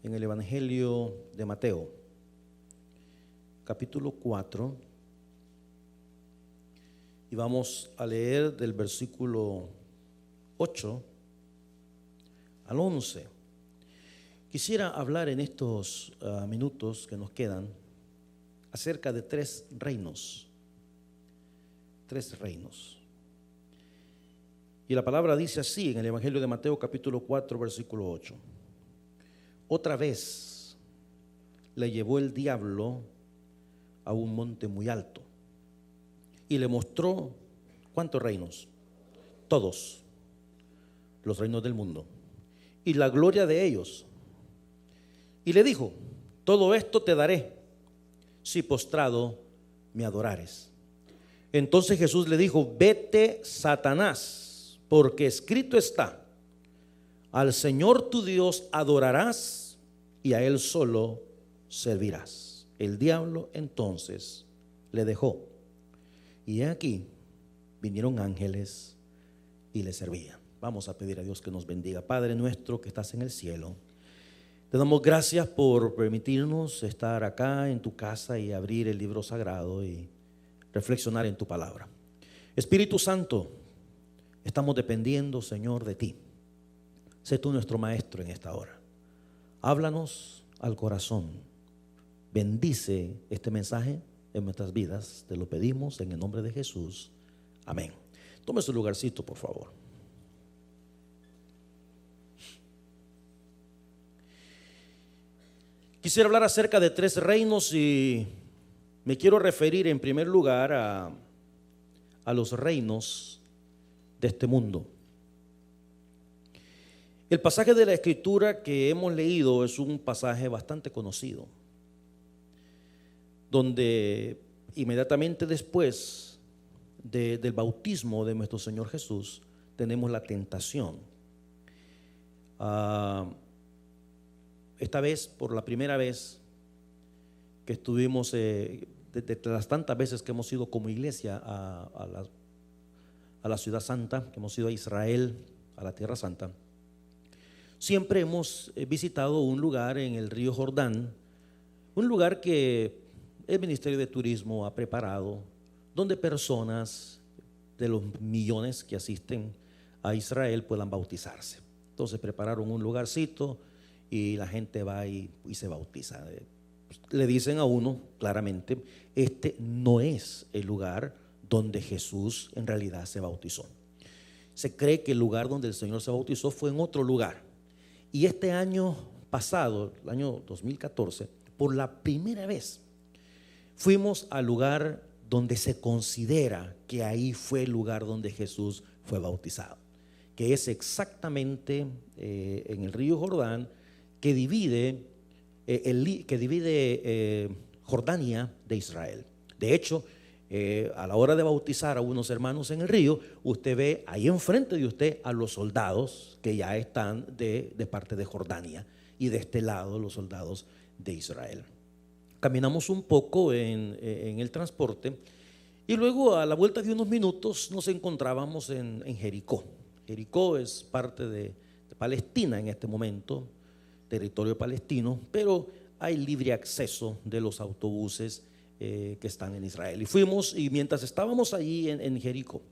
en el Evangelio de Mateo, capítulo 4, y vamos a leer del versículo 8 al 11. Quisiera hablar en estos minutos que nos quedan acerca de tres reinos. Tres reinos. Y la palabra dice así en el Evangelio de Mateo capítulo 4 versículo 8. Otra vez le llevó el diablo a un monte muy alto y le mostró ¿cuántos reinos? Todos los reinos del mundo y la gloria de ellos. Y le dijo: todo esto te daré si postrado me adorares. Entonces Jesús le dijo: vete, Satanás, porque escrito está: al Señor tu Dios adorarás y a Él solo servirás. El diablo entonces le dejó, y aquí vinieron ángeles y le servían. Vamos a pedir a Dios que nos bendiga. Padre nuestro que estás en el cielo, te damos gracias por permitirnos estar acá en tu casa y abrir el libro sagrado y reflexionar en tu palabra. Espíritu Santo, estamos dependiendo, Señor, de ti. Sé tú nuestro maestro en esta hora. Háblanos al corazón. Bendice este mensaje en nuestras vidas. Te lo pedimos en el nombre de Jesús. Amén. Tome su lugarcito, por favor. Quisiera hablar acerca de tres reinos y me quiero referir en primer lugar a los reinos de este mundo. El pasaje de la Escritura que hemos leído es un pasaje bastante conocido, donde inmediatamente después del bautismo de nuestro Señor Jesús tenemos la tentación. Esta vez, por la primera vez que estuvimos, de las tantas veces que hemos ido como iglesia a la ciudad santa, que hemos ido a Israel, a la tierra santa, siempre hemos visitado un lugar en el río Jordán, un lugar que el Ministerio de Turismo ha preparado, donde personas de los millones que asisten a Israel puedan bautizarse. Entonces prepararon un lugarcito y la gente va y se bautiza. Le dicen a uno claramente: este no es el lugar donde Jesús en realidad se bautizó. Se cree que el lugar donde el Señor se bautizó fue en otro lugar. Y este año pasado, el año 2014, por la primera vez fuimos al lugar donde se considera que ahí fue el lugar donde Jesús fue bautizado, que es exactamente en el río Jordán, que divide Jordania de Israel. De hecho, a la hora de bautizar a unos hermanos en el río, usted ve ahí enfrente de usted a los soldados que ya están de parte de Jordania, y de este lado los soldados de Israel. Caminamos un poco en el transporte y luego, a la vuelta de unos minutos, nos encontrábamos en Jericó. Jericó es parte de Palestina en este momento, territorio palestino, pero hay libre acceso de los autobuses que están en Israel. Y fuimos, y mientras estábamos allí en Jericó,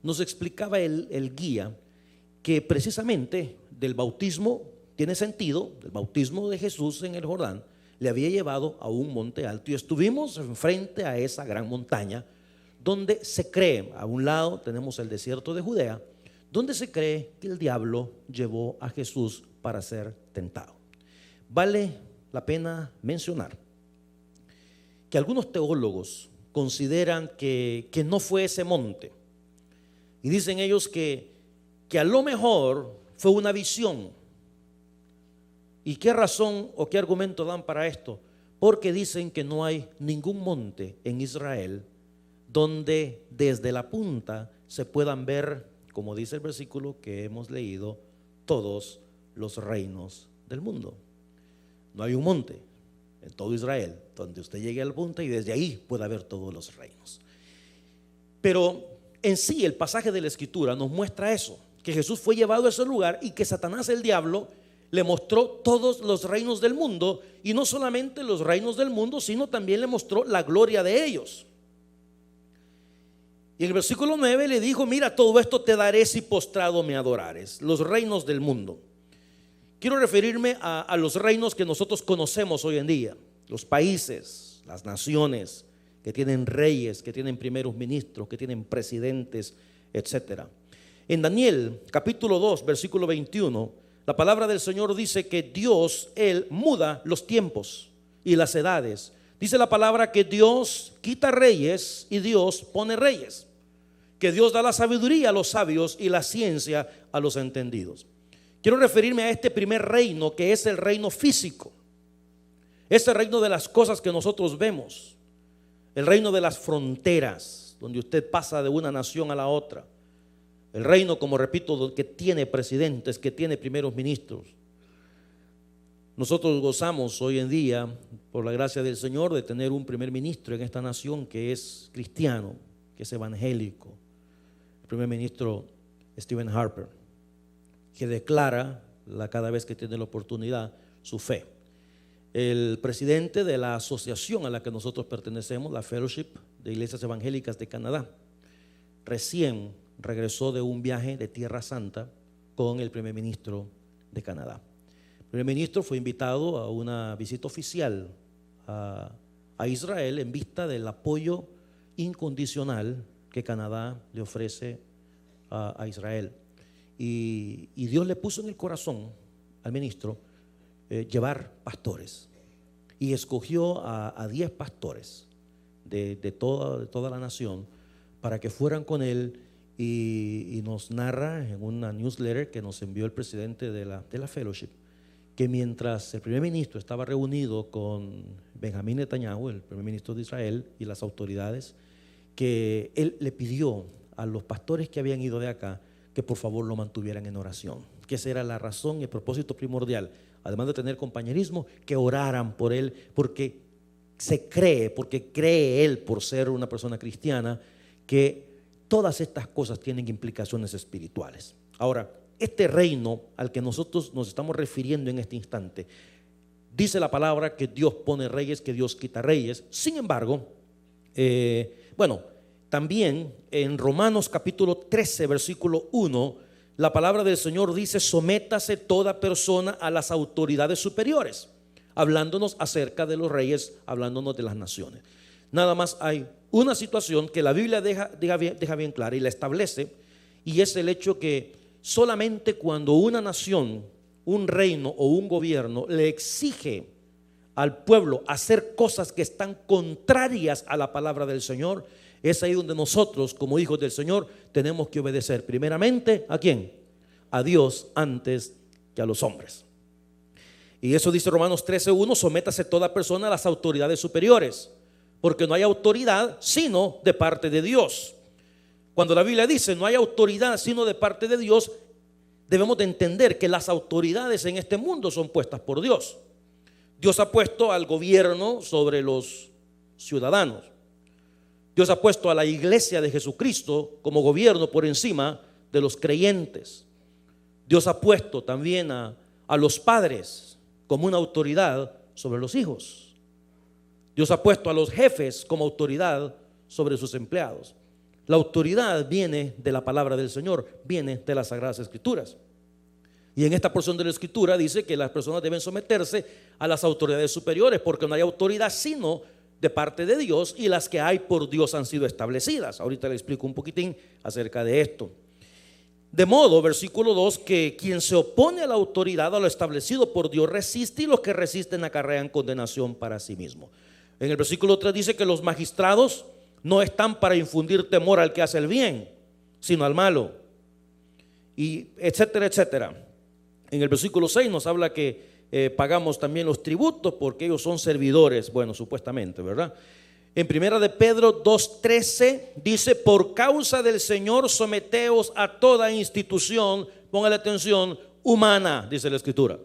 nos explicaba el guía que precisamente del bautismo tiene sentido, el bautismo de Jesús en el Jordán le había llevado a un monte alto, y estuvimos enfrente a esa gran montaña donde se cree, a un lado tenemos el desierto de Judea, donde se cree que el diablo llevó a Jesús para ser tentado. Vale la pena mencionar que algunos teólogos consideran que no fue ese monte, y dicen ellos que a lo mejor fue una visión. ¿Y qué razón o qué argumento dan para esto? Porque dicen que no hay ningún monte en Israel donde desde la punta se puedan ver, como dice el versículo que hemos leído, todos los reinos del mundo. No hay un monte en todo Israel donde usted llegue a la punta y desde ahí pueda ver todos los reinos. Pero en sí el pasaje de la Escritura nos muestra eso, que Jesús fue llevado a ese lugar y que Satanás, el diablo, le mostró todos los reinos del mundo, y no solamente los reinos del mundo, sino también le mostró la gloria de ellos. Y en el versículo 9 le dijo: mira, todo esto te daré si postrado me adorares. Los reinos del mundo. Quiero referirme a los reinos que nosotros conocemos hoy en día, los países, las naciones que tienen reyes, que tienen primeros ministros, que tienen presidentes, etcétera. En Daniel capítulo 2 versículo 21, la palabra del Señor dice que Dios, Él muda los tiempos y las edades. Dice la palabra que Dios quita reyes y Dios pone reyes, que Dios da la sabiduría a los sabios y la ciencia a los entendidos. Quiero referirme a este primer reino, que es el reino físico, ese reino de las cosas que nosotros vemos, el reino de las fronteras, donde usted pasa de una nación a la otra. El reino, como repito, que tiene presidentes, que tiene primeros ministros. Nosotros gozamos hoy en día, por la gracia del Señor, de tener un primer ministro en esta nación que es cristiano, que es evangélico. El primer ministro Stephen Harper, que declara cada vez que tiene la oportunidad su fe. El presidente de la asociación a la que nosotros pertenecemos, la Fellowship de Iglesias Evangélicas de Canadá, recién regresó de un viaje de Tierra Santa con el primer ministro de Canadá. El primer ministro fue invitado a una visita oficial a Israel en vista del apoyo incondicional que Canadá le ofrece a Israel. Y Dios le puso en el corazón al ministro llevar pastores, y escogió a 10 pastores de toda la nación para que fueran con él. Y nos narra en una newsletter que nos envió el presidente de la Fellowship, que mientras el primer ministro estaba reunido con Benjamín Netanyahu, el primer ministro de Israel, y las autoridades, que él le pidió a los pastores que habían ido de acá que por favor lo mantuvieran en oración, que esa era la razón y el propósito primordial, además de tener compañerismo, que oraran por él, porque cree él, por ser una persona cristiana, que todas estas cosas tienen implicaciones espirituales. Ahora, este reino al que nosotros nos estamos refiriendo en este instante, dice la palabra que Dios pone reyes, que Dios quita reyes. Sin embargo, también en Romanos capítulo 13 versículo 1, la palabra del Señor dice: sométase toda persona a las autoridades superiores, hablándonos acerca de los reyes, hablándonos de las naciones. Nada más hay una situación que la Biblia deja bien clara y la establece, y es el hecho que solamente cuando una nación, un reino o un gobierno le exige al pueblo hacer cosas que están contrarias a la palabra del Señor, es ahí donde nosotros, como hijos del Señor, tenemos que obedecer primeramente ¿a quién? A Dios antes que a los hombres. Y eso dice Romanos 13:1: sométase toda persona a las autoridades superiores, porque no hay autoridad sino de parte de Dios. Cuando la Biblia dice no hay autoridad sino de parte de Dios, debemos de entender que las autoridades en este mundo son puestas por Dios. Dios ha puesto al gobierno sobre los ciudadanos. Dios ha puesto a la iglesia de Jesucristo como gobierno por encima de los creyentes. Dios ha puesto también a los padres como una autoridad sobre los hijos. Dios ha puesto a los jefes como autoridad sobre sus empleados. La autoridad viene de la palabra del Señor, viene de las Sagradas Escrituras. Y en esta porción de la Escritura dice que las personas deben someterse a las autoridades superiores, porque no hay autoridad sino de parte de Dios, y las que hay por Dios han sido establecidas. Ahorita le explico un poquitín acerca de esto. De modo, versículo 2, que quien se opone a la autoridad, a lo establecido por Dios, resiste, y los que resisten acarrean condenación para sí mismo. En el versículo 3 dice que los magistrados no están para infundir temor al que hace el bien, sino al malo, y etcétera, etcétera. En el versículo 6 nos habla que pagamos también los tributos porque ellos son servidores, bueno, supuestamente, ¿verdad? En primera de Pedro 2:13 dice: por causa del Señor someteos a toda institución, póngale atención, humana, dice la Escritura.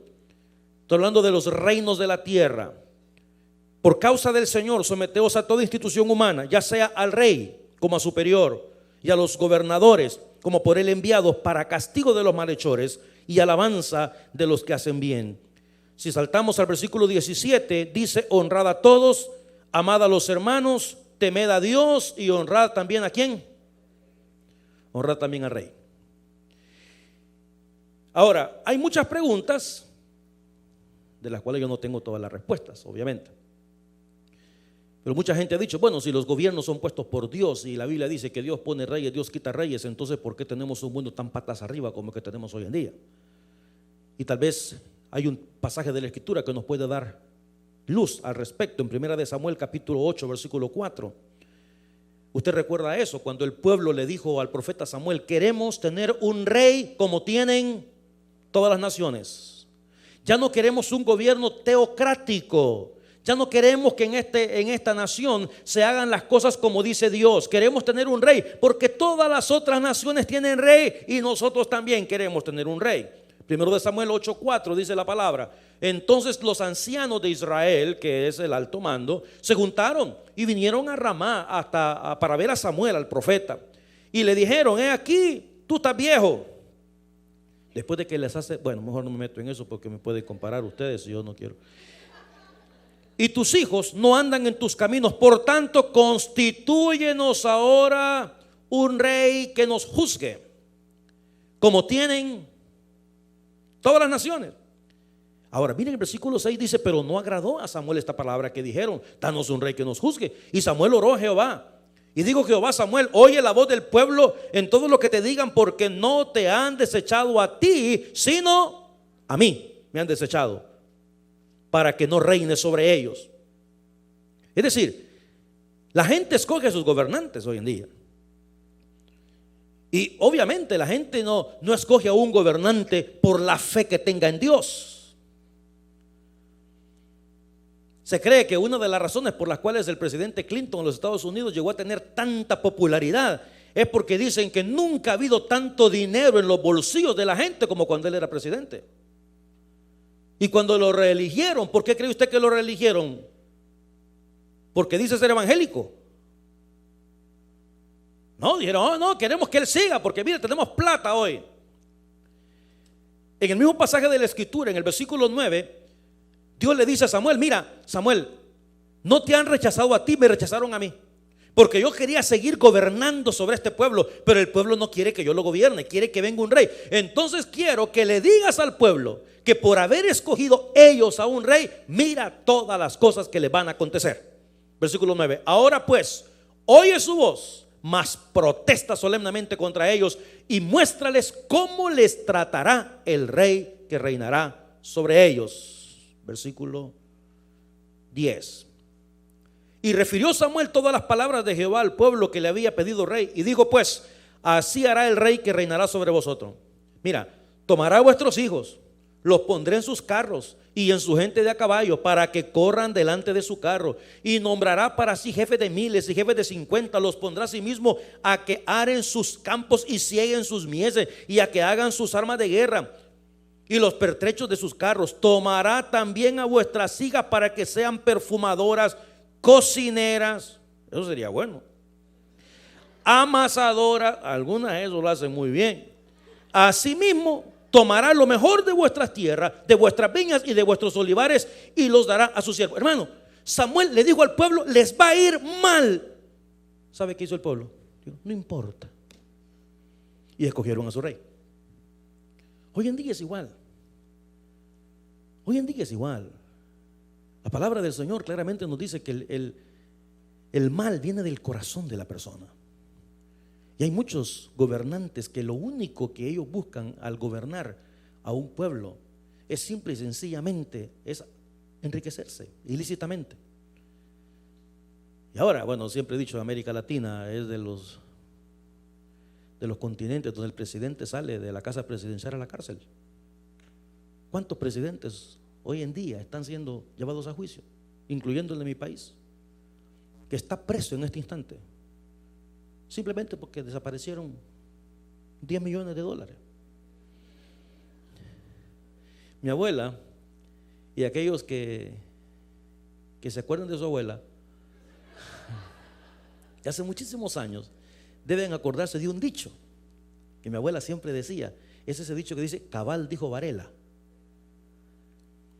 Estoy hablando de los reinos de la tierra. Por causa del Señor someteos a toda institución humana, ya sea al rey como a superior, y a los gobernadores como por él enviados, para castigo de los malhechores y alabanza de los que hacen bien. Si saltamos al versículo 17, dice: honrad a todos, amad a los hermanos, temed a Dios y honrad también ¿a quién? Honrad también al rey. Ahora, hay muchas preguntas de las cuales yo no tengo todas las respuestas, obviamente. Pero mucha gente ha dicho: bueno, si los gobiernos son puestos por Dios y la Biblia dice que Dios pone reyes, Dios quita reyes, entonces ¿por qué tenemos un mundo tan patas arriba como el que tenemos hoy en día? Y tal vez hay un pasaje de la Escritura que nos puede dar luz al respecto. En 1 de Samuel capítulo 8 versículo 4. Usted recuerda eso, cuando el pueblo le dijo al profeta Samuel: queremos tener un rey como tienen todas las naciones. Ya no queremos un gobierno teocrático. Ya no queremos que en esta nación se hagan las cosas como dice Dios. Queremos tener un rey, porque todas las otras naciones tienen rey y nosotros también queremos tener un rey. 1 de Samuel 8:4 dice la palabra: entonces los ancianos de Israel, que es el alto mando, se juntaron y vinieron a Ramá para ver a Samuel, al profeta. Y le dijeron: he aquí, tú estás viejo. Después de que les hace, bueno, mejor no me meto en eso porque me pueden comparar ustedes y yo no quiero. Y tus hijos no andan en tus caminos, por tanto constitúyenos ahora un rey que nos juzgue, como tienen todas las naciones. Ahora miren el versículo 6, dice: pero no agradó a Samuel esta palabra que dijeron: danos un rey que nos juzgue. Y Samuel oró a Jehová y dijo Jehová: Samuel, oye la voz del pueblo en todo lo que te digan, porque no te han desechado a ti, sino a mí me han desechado, para que no reine sobre ellos. Es decir, la gente escoge a sus gobernantes hoy en día. Y obviamente la gente no escoge a un gobernante por la fe que tenga en Dios. Se cree que una de las razones por las cuales el presidente Clinton en los Estados Unidos llegó a tener tanta popularidad es porque dicen que nunca ha habido tanto dinero en los bolsillos de la gente como cuando él era presidente. Y cuando lo reeligieron, ¿por qué cree usted que lo reeligieron? Porque dice ser evangélico. No, dijeron: oh, no, queremos que él siga porque mire, tenemos plata hoy. En el mismo pasaje de la Escritura, en el versículo 9, Dios le dice a Samuel: mira, Samuel, no te han rechazado a ti, me rechazaron a mí. Porque yo quería seguir gobernando sobre este pueblo, pero el pueblo no quiere que yo lo gobierne, quiere que venga un rey. Entonces quiero que le digas al pueblo que por haber escogido ellos a un rey, mira todas las cosas que le van a acontecer. Versículo 9: ahora pues, oye su voz, mas protesta solemnemente contra ellos y muéstrales cómo les tratará el rey que reinará sobre ellos. Versículo 10. Y refirió Samuel todas las palabras de Jehová al pueblo que le había pedido rey. Y dijo pues: así hará el rey que reinará sobre vosotros. Mira, tomará a vuestros hijos, los pondré en sus carros y en su gente de a caballo, para que corran delante de su carro. Y nombrará para sí jefes de miles y jefes de 50. Los pondrá a sí mismo a que aren sus campos y cieguen sus mieses, y a que hagan sus armas de guerra y los pertrechos de sus carros. Tomará también a vuestras hijas para que sean perfumadoras, cocineras, eso sería bueno, amasadoras, algunas de eso lo hacen muy bien. Asimismo tomará lo mejor de vuestras tierras, de vuestras viñas y de vuestros olivares, y los dará a sus siervos. Hermano, Samuel le dijo al pueblo: les va a ir mal. ¿Sabe qué hizo el pueblo? Dijo: no importa. Y escogieron a su rey. Hoy en día es igual. Hoy en día es igual. La palabra del Señor claramente nos dice que el mal viene del corazón de la persona. Y hay muchos gobernantes que lo único que ellos buscan al gobernar a un pueblo es simple y sencillamente es enriquecerse ilícitamente. Y ahora, bueno, siempre he dicho, América Latina es de los continentes donde el presidente sale de la casa presidencial a la cárcel. ¿Cuántos presidentes hoy en día están siendo llevados a juicio, incluyendo el de mi país, que está preso en este instante simplemente porque desaparecieron 10 millones de dólares? Mi abuela, y aquellos que se acuerdan de su abuela, que hace muchísimos años, deben acordarse de un dicho que mi abuela siempre decía: Es ese dicho que dice, cabal dijo Varela.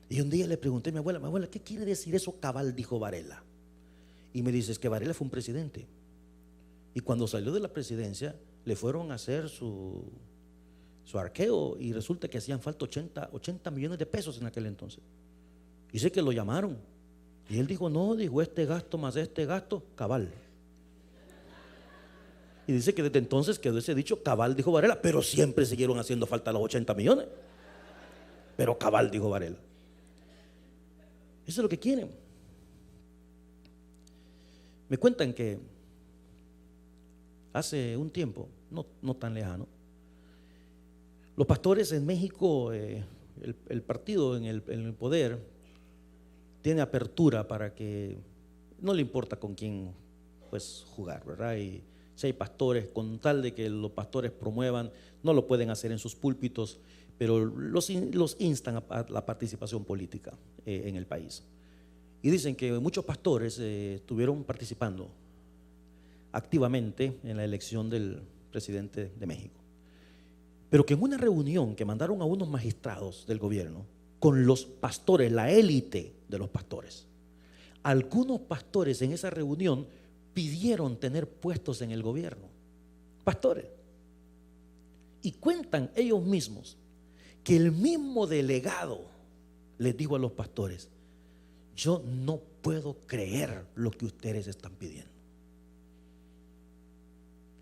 Y un día le pregunté a mi abuela, ¿qué quiere decir eso, cabal dijo Varela? Y me dice, es que Varela fue un presidente. Y cuando salió de la presidencia, le fueron a hacer su arqueo y resulta que hacían falta 80 millones de pesos en aquel entonces. Dice que lo llamaron y él dijo, no, dijo, este gasto más este gasto, cabal. Y dice que desde entonces quedó ese dicho, cabal dijo Varela, pero siempre siguieron haciendo falta los 80 millones. Pero cabal dijo Varela. Eso es lo que quieren. Me cuentan que hace un tiempo, no tan lejano, los pastores en México, el partido en el poder tiene apertura para que no le importa con quién pues jugar, ¿verdad? Y si hay pastores, con tal de que los pastores promuevan, no lo pueden hacer en sus púlpitos, pero los instan a la participación política en el país. Y dicen que muchos pastores estuvieron participando activamente en la elección del presidente de México. Pero que en una reunión que mandaron a unos magistrados del gobierno con los pastores, la élite de los pastores, algunos pastores en esa reunión pidieron tener puestos en el gobierno, pastores, y cuentan ellos mismos que el mismo delegado les dijo a los pastores, yo no puedo creer lo que ustedes están pidiendo.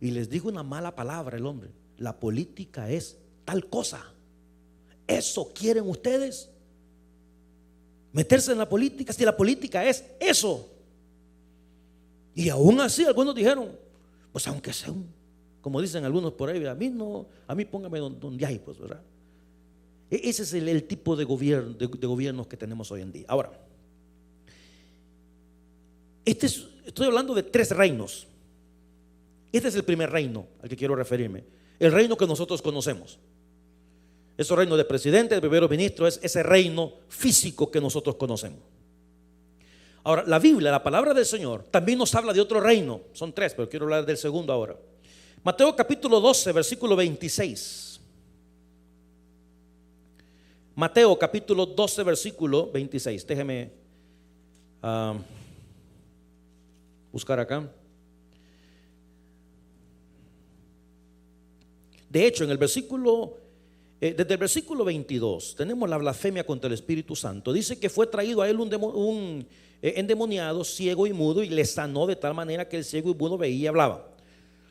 Y les dijo una mala palabra el hombre, la política es tal cosa. ¿Eso quieren ustedes? ¿Meterse en la política? Si la política es eso. Y aún así algunos dijeron, pues aunque sea como dicen algunos por ahí, a mí póngame donde hay, pues, ¿verdad? Ese es el tipo de gobiernos que tenemos hoy en día. Ahora, estoy hablando de 3 reinos. Este es el primer reino al que quiero referirme, el reino que nosotros conocemos. Ese reino de presidente, de primer ministro, es ese reino físico que nosotros conocemos. Ahora, la Biblia, la palabra del Señor, también nos habla de otro reino. Son 3, pero quiero hablar del segundo ahora. Mateo capítulo 12, versículo 26. Mateo capítulo 12, versículo 26. Déjeme buscar acá. De hecho, en el versículo, desde el versículo 22, tenemos la blasfemia contra el Espíritu Santo. Dice que fue traído a él un endemoniado, ciego y mudo, y le sanó de tal manera que el ciego y mudo veía y hablaba.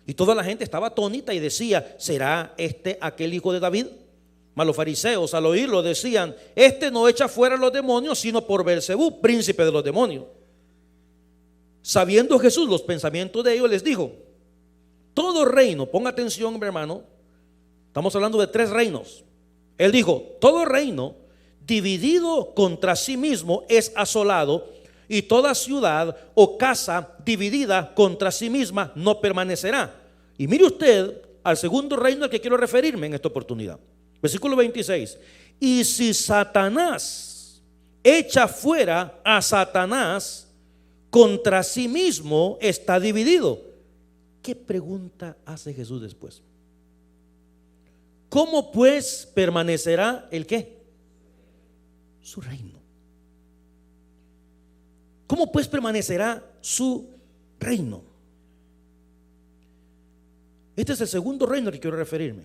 Y toda la gente estaba atónita y decía, ¿será este aquel hijo de David? Mas los fariseos al oírlo decían, este no echa fuera los demonios, sino por Beelzebú, príncipe de los demonios. Sabiendo Jesús los pensamientos de ellos, les dijo, todo reino, ponga atención, mi hermano, estamos hablando de 3 reinos. Él dijo, todo reino dividido contra sí mismo es asolado, y toda ciudad o casa dividida contra sí misma no permanecerá. Y mire usted al segundo reino al que quiero referirme en esta oportunidad. Versículo 26. Y si Satanás echa fuera a Satanás, contra sí mismo está dividido. ¿Qué pregunta hace Jesús después? ¿Cómo pues permanecerá el qué? Su reino. ¿Cómo pues permanecerá su reino? Este es el segundo reino al que quiero referirme.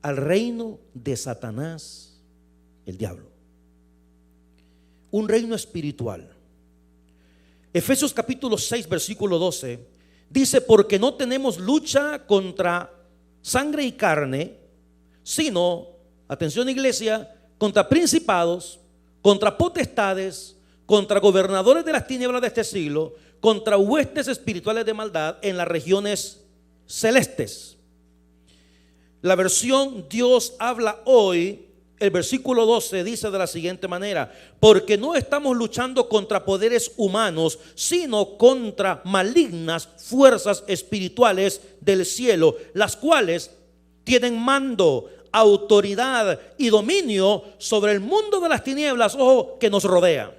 Al reino de Satanás, el diablo. Un reino espiritual. Efesios capítulo 6, versículo 12 dice, porque no tenemos lucha contra sangre y carne, sino, atención iglesia, contra principados, contra potestades, contra gobernadores de las tinieblas de este siglo, contra huestes espirituales de maldad en las regiones celestes. La versión Dios habla hoy, el versículo 12 dice de la siguiente manera, porque no estamos luchando contra poderes humanos, sino contra malignas fuerzas espirituales del cielo, las cuales tienen mando, autoridad y dominio sobre el mundo de las tinieblas, ojo, que nos rodea.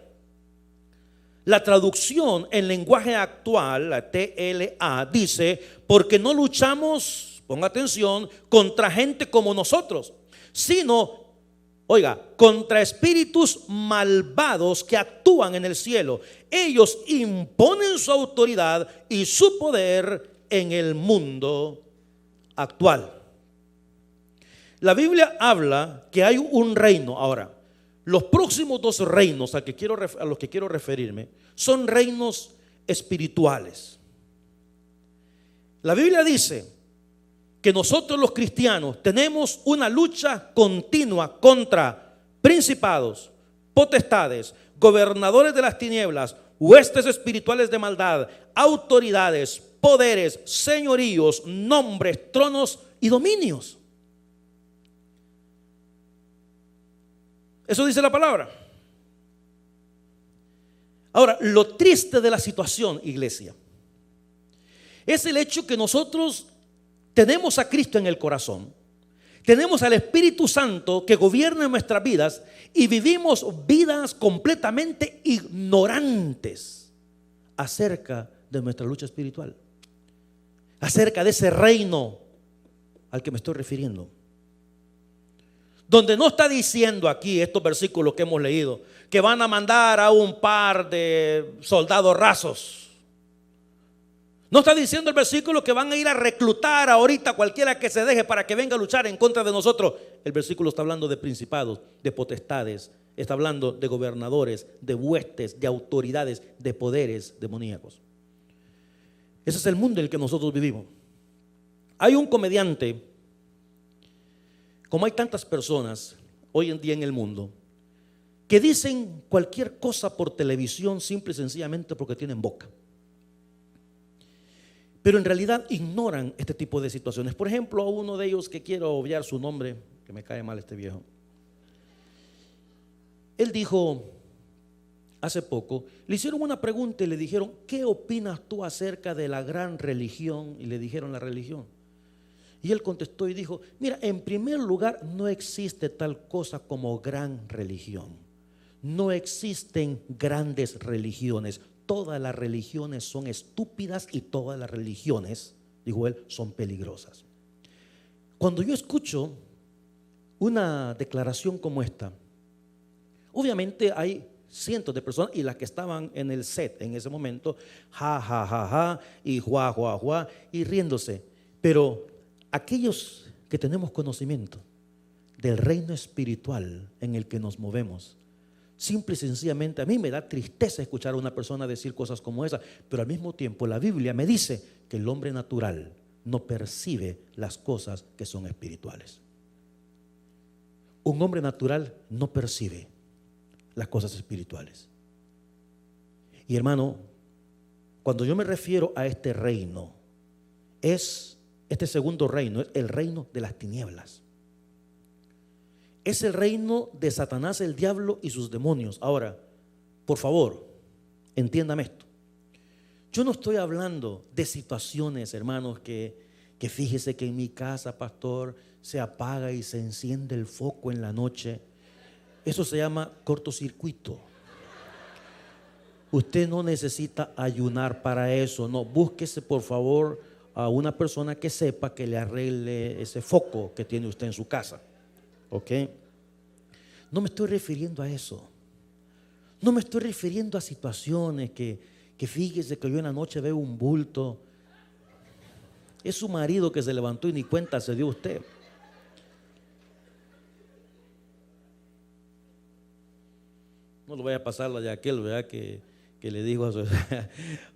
La traducción en lenguaje actual, la TLA, dice, porque no luchamos ponga atención, contra gente como nosotros, sino, oiga, contra espíritus malvados que actúan en el cielo. Ellos imponen su autoridad y su poder en el mundo actual. La Biblia habla que hay un reino. Ahora, los próximos dos reinos a los que quiero referirme son reinos espirituales. La Biblia dice que nosotros los cristianos tenemos una lucha continua contra principados, potestades, gobernadores de las tinieblas, huestes espirituales de maldad, autoridades, poderes, señoríos, nombres, tronos y dominios. Eso dice la palabra. Ahora, lo triste de la situación, iglesia, es el hecho que nosotros tenemos a Cristo en el corazón, tenemos al Espíritu Santo que gobierna nuestras vidas y vivimos vidas completamente ignorantes acerca de nuestra lucha espiritual, acerca de ese reino al que me estoy refiriendo. Donde no está diciendo aquí estos versículos que hemos leído que van a mandar a un par de soldados rasos. No está diciendo el versículo que van a ir a reclutar ahorita a cualquiera que se deje para que venga a luchar en contra de nosotros. El versículo está hablando de principados, de potestades, está hablando de gobernadores, de huestes, de autoridades, de poderes demoníacos. Ese es el mundo en el que nosotros vivimos. Hay un comediante. Como hay tantas personas hoy en día en el mundo que dicen cualquier cosa por televisión simple y sencillamente porque tienen boca, pero en realidad ignoran este tipo de situaciones. Por ejemplo, a uno de ellos, que quiero obviar su nombre, que me cae mal este viejo, él dijo hace poco, le hicieron una pregunta y le dijeron: ¿qué opinas tú acerca de la gran religión? Y le dijeron la religión. Y él contestó y dijo: mira, en primer lugar, no existe tal cosa como gran religión. No existen grandes religiones. Todas las religiones son estúpidas y todas las religiones, dijo él, son peligrosas. Cuando yo escucho una declaración como esta, obviamente hay cientos de personas, y las que estaban en el set en ese momento, ja, ja, ja, ja, y juá, juá, juá, y riéndose. Pero aquellos que tenemos conocimiento del reino espiritual en el que nos movemos, simple y sencillamente, a mí me da tristeza escuchar a una persona decir cosas como esa, pero al mismo tiempo la Biblia me dice que el hombre natural no percibe las cosas que son espirituales. Un hombre natural no percibe las cosas espirituales. Y hermano, cuando yo me refiero a este reino, este segundo reino es el reino de las tinieblas. Es el reino de Satanás, el diablo y sus demonios. Ahora, por favor, entiéndame esto. Yo no estoy hablando de situaciones, hermanos, que fíjese que en mi casa, pastor, se apaga y se enciende el foco en la noche. Eso se llama cortocircuito. Usted no necesita ayunar para eso. No, búsquese por favor a una persona que sepa que le arregle ese foco que tiene usted en su casa. ¿Ok? No me estoy refiriendo a eso. No me estoy refiriendo a situaciones que fíjese que yo en la noche veo un bulto. Es su marido que se levantó y ni cuenta se dio usted. No lo vaya a pasar la de aquel, ¿verdad? Que le dijo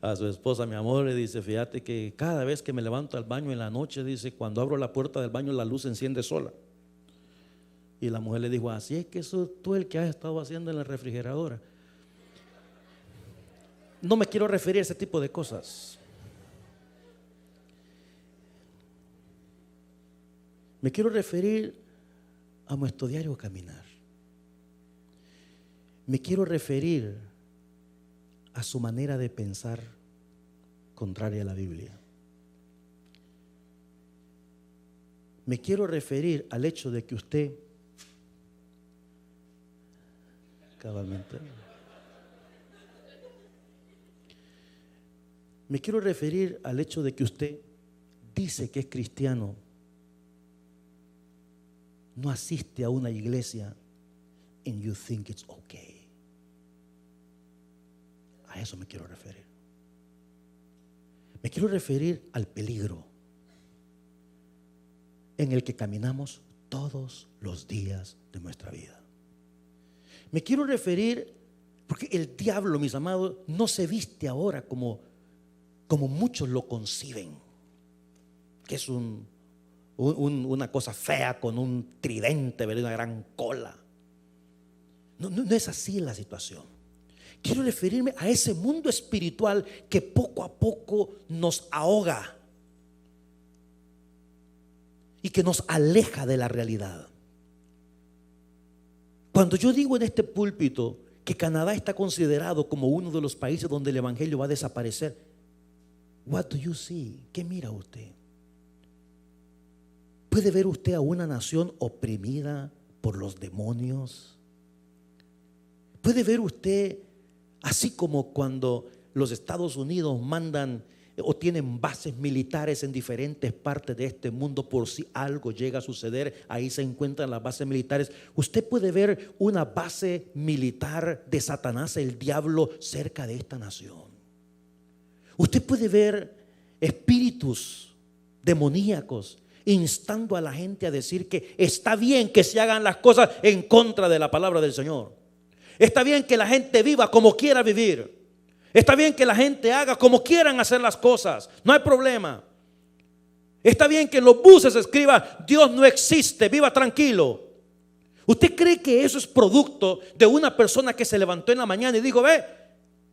a su esposa: mi amor, le dice, fíjate que cada vez que me levanto al baño en la noche, dice, cuando abro la puerta del baño la luz se enciende sola. Y la mujer le dijo: así es que eso tú el que has estado haciendo en la refrigeradora. No me quiero referir a ese tipo de cosas. Me quiero referir a nuestro diario caminar. Me quiero referir a su manera de pensar contraria a la Biblia. Me quiero referir al hecho de que usted cabalmente. Me quiero referir al hecho de que usted dice que es cristiano no asiste a una iglesia and you think it's okay. A eso me quiero referir. Me quiero referir al peligro en el que caminamos todos los días de nuestra vida. Me quiero referir, porque el diablo, mis amados, no se viste ahora como muchos lo conciben, que es una cosa fea con un tridente, ¿verdad? Una gran cola. No es así la situación. Quiero referirme a ese mundo espiritual que poco a poco nos ahoga y que nos aleja de la realidad. Cuando yo digo en este púlpito que Canadá está considerado como uno de los países donde el evangelio va a desaparecer, what do you see? ¿Qué mira usted? ¿Puede ver usted a una nación oprimida por los demonios? ¿Puede ver usted, así como cuando los Estados Unidos mandan o tienen bases militares en diferentes partes de este mundo por si algo llega a suceder, ahí se encuentran las bases militares? Usted puede ver una base militar de Satanás, el diablo, cerca de esta nación. Usted puede ver espíritus demoníacos instando a la gente a decir que está bien que se hagan las cosas en contra de la palabra del Señor. Está bien que la gente viva como quiera vivir. Está bien que la gente haga como quieran hacer las cosas. No hay problema. Está bien que en los buses se escriba: Dios no existe, viva tranquilo. ¿Usted cree que eso es producto de una persona que se levantó en la mañana y dijo: ve,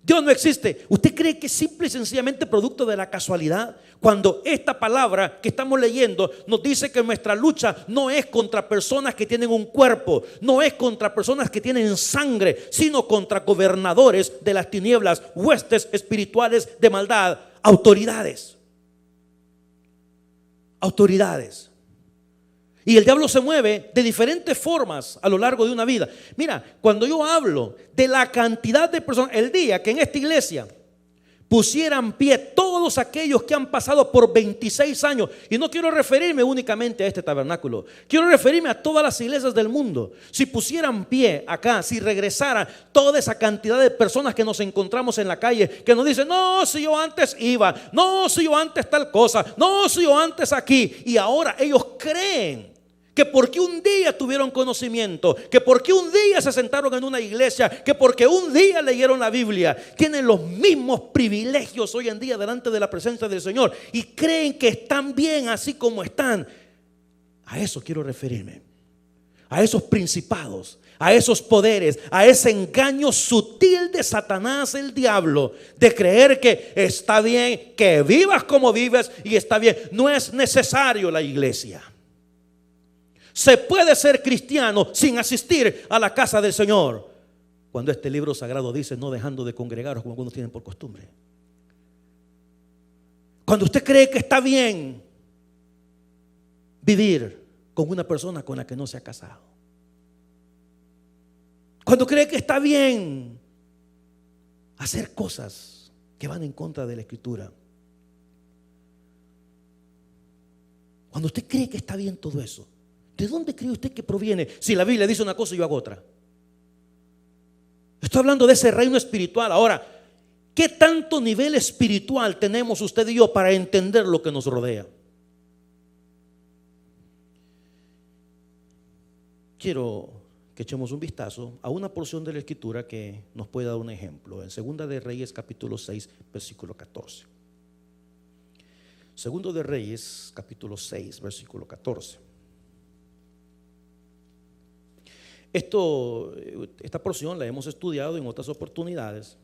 Dios no existe? ¿Usted cree que es simple y sencillamente producto de la casualidad? Cuando esta palabra que estamos leyendo nos dice que nuestra lucha no es contra personas que tienen un cuerpo, no es contra personas que tienen sangre, sino contra gobernadores de las tinieblas, huestes espirituales de maldad, autoridades. Y el diablo se mueve de diferentes formas a lo largo de una vida. Mira, cuando yo hablo de la cantidad de personas, el día que en esta iglesia pusieran pie todos aquellos que han pasado por 26 años, y no quiero referirme únicamente a este tabernáculo, quiero referirme a todas las iglesias del mundo. Si pusieran pie acá, si regresara toda esa cantidad de personas que nos encontramos en la calle, que nos dicen: no, si yo antes iba, no, si yo antes tal cosa, no, si yo antes aquí, y ahora ellos creen que porque un día tuvieron conocimiento, que porque un día se sentaron en una iglesia, que porque un día leyeron la Biblia, tienen los mismos privilegios hoy en día delante de la presencia del Señor, y creen que están bien así como están. A eso quiero referirme, a esos principados, a esos poderes, a ese engaño sutil de Satanás, el diablo, de creer que está bien que vivas como vives y está bien. No es necesario la iglesia. Se puede ser cristiano sin asistir a la casa del Señor, cuando este libro sagrado dice: no dejando de congregaros como algunos tienen por costumbre. Cuando usted cree que está bien vivir con una persona con la que no se ha casado. Cuando cree que está bien hacer cosas que van en contra de la Escritura. Cuando usted cree que está bien todo eso, ¿de dónde cree usted que proviene? Si la Biblia dice una cosa y yo hago otra. Estoy hablando de ese reino espiritual. Ahora, ¿qué tanto nivel espiritual tenemos usted y yo para entender lo que nos rodea? Quiero que echemos un vistazo a una porción de la Escritura que nos puede dar un ejemplo. En Segunda de Reyes capítulo 6 versículo 14. Segundo de Reyes capítulo 6 versículo 14. Esta porción la hemos estudiado en otras oportunidades.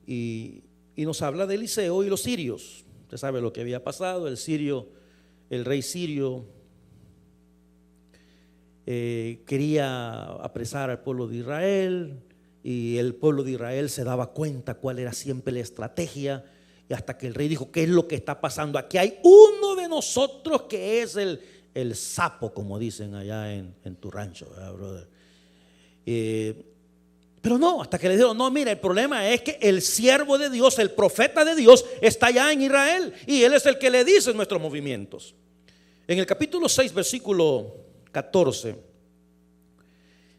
Y nos habla de Eliseo y los sirios. Usted sabe lo que había pasado. El rey sirio quería apresar al pueblo de Israel, y el pueblo de Israel se daba cuenta cuál era siempre la estrategia. Y hasta que el rey dijo: ¿qué es lo que está pasando? Aquí hay uno de nosotros que es el sapo, como dicen allá en tu rancho, ¿verdad, brother? Pero no, hasta que le dijeron, no, mira, el problema es que el siervo de Dios, el profeta de Dios, está allá en Israel y él es el que le dice nuestros movimientos. En el capítulo 6, versículo 14,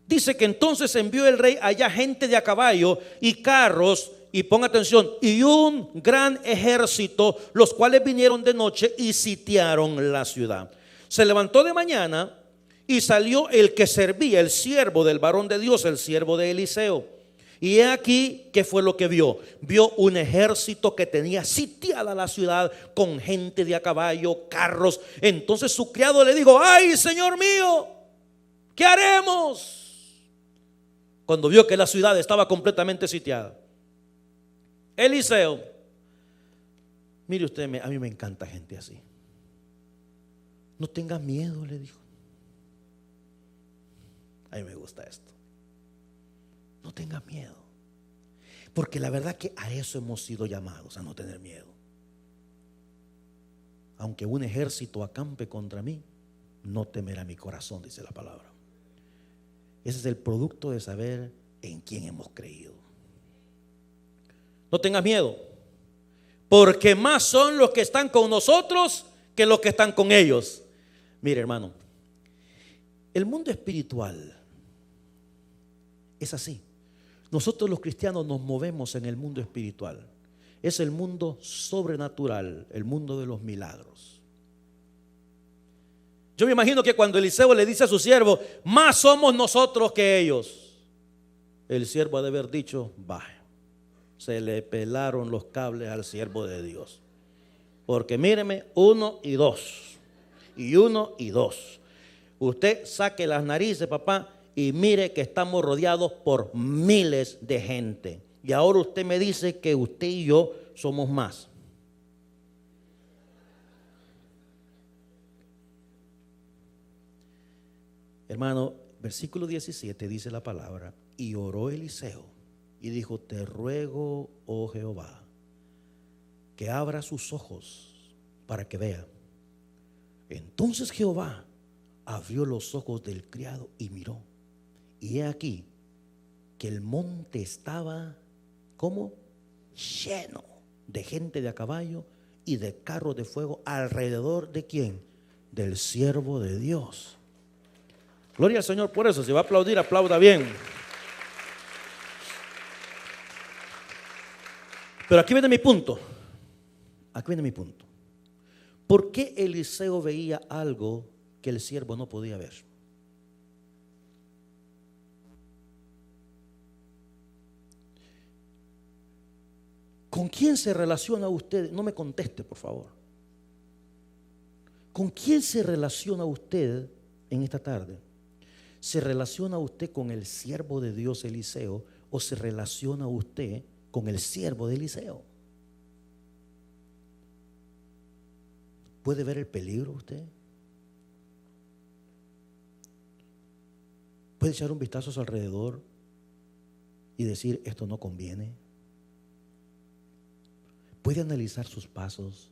dice que entonces envió el rey allá gente de a caballo y carros, y ponga atención, y un gran ejército, los cuales vinieron de noche y sitiaron la ciudad. Se levantó de mañana y salió el que servía, el siervo del varón de Dios, el siervo de Eliseo. Y he aquí que fue lo que vio. Vio un ejército que tenía sitiada la ciudad con gente de a caballo, carros. Entonces su criado le dijo, ay, señor mío, ¿qué haremos? Cuando vio que la ciudad estaba completamente sitiada. Eliseo, mire usted, a mí me encanta gente así. No tenga miedo, le dijo. A mí me gusta esto. No tenga miedo. Porque la verdad que a eso hemos sido llamados, a no tener miedo. Aunque un ejército acampe contra mí, no temerá mi corazón, dice la palabra. Ese es el producto de saber en quién hemos creído. No tengas miedo, porque más son los que están con nosotros que los que están con ellos. Mire, hermano, el mundo espiritual es así. Nosotros los cristianos nos movemos en el mundo espiritual. Es el mundo sobrenatural, el mundo de los milagros. Yo me imagino que cuando Eliseo le dice a su siervo, más somos nosotros que ellos, el siervo ha de haber dicho, baje. Se le pelaron los cables al siervo de Dios. Porque míreme, 1 y 2. Y 1 y 2. Usted saque las narices, papá, y mire que estamos rodeados por miles de gente. Y ahora usted me dice que usted y yo somos más. Hermano, versículo 17 dice la palabra, y oró Eliseo y dijo, te ruego, oh Jehová, que abra sus ojos para que vea. Entonces Jehová abrió los ojos del criado y miró. Y he aquí que el monte estaba como lleno de gente de a caballo y de carros de fuego alrededor de ¿quién? Del siervo de Dios. Gloria al Señor por eso. Si va a aplaudir, aplauda bien. Pero aquí viene mi punto. Aquí viene mi punto. ¿Por qué Eliseo veía algo que el siervo no podía ver? ¿Con quién se relaciona usted? No me conteste, por favor. ¿Con quién se relaciona usted en esta tarde? ¿Se relaciona usted con el siervo de Dios Eliseo o se relaciona usted con el siervo de Eliseo? ¿Puede ver el peligro usted? ¿Puede echar un vistazo a su alrededor y decir esto no conviene? ¿Puede analizar sus pasos?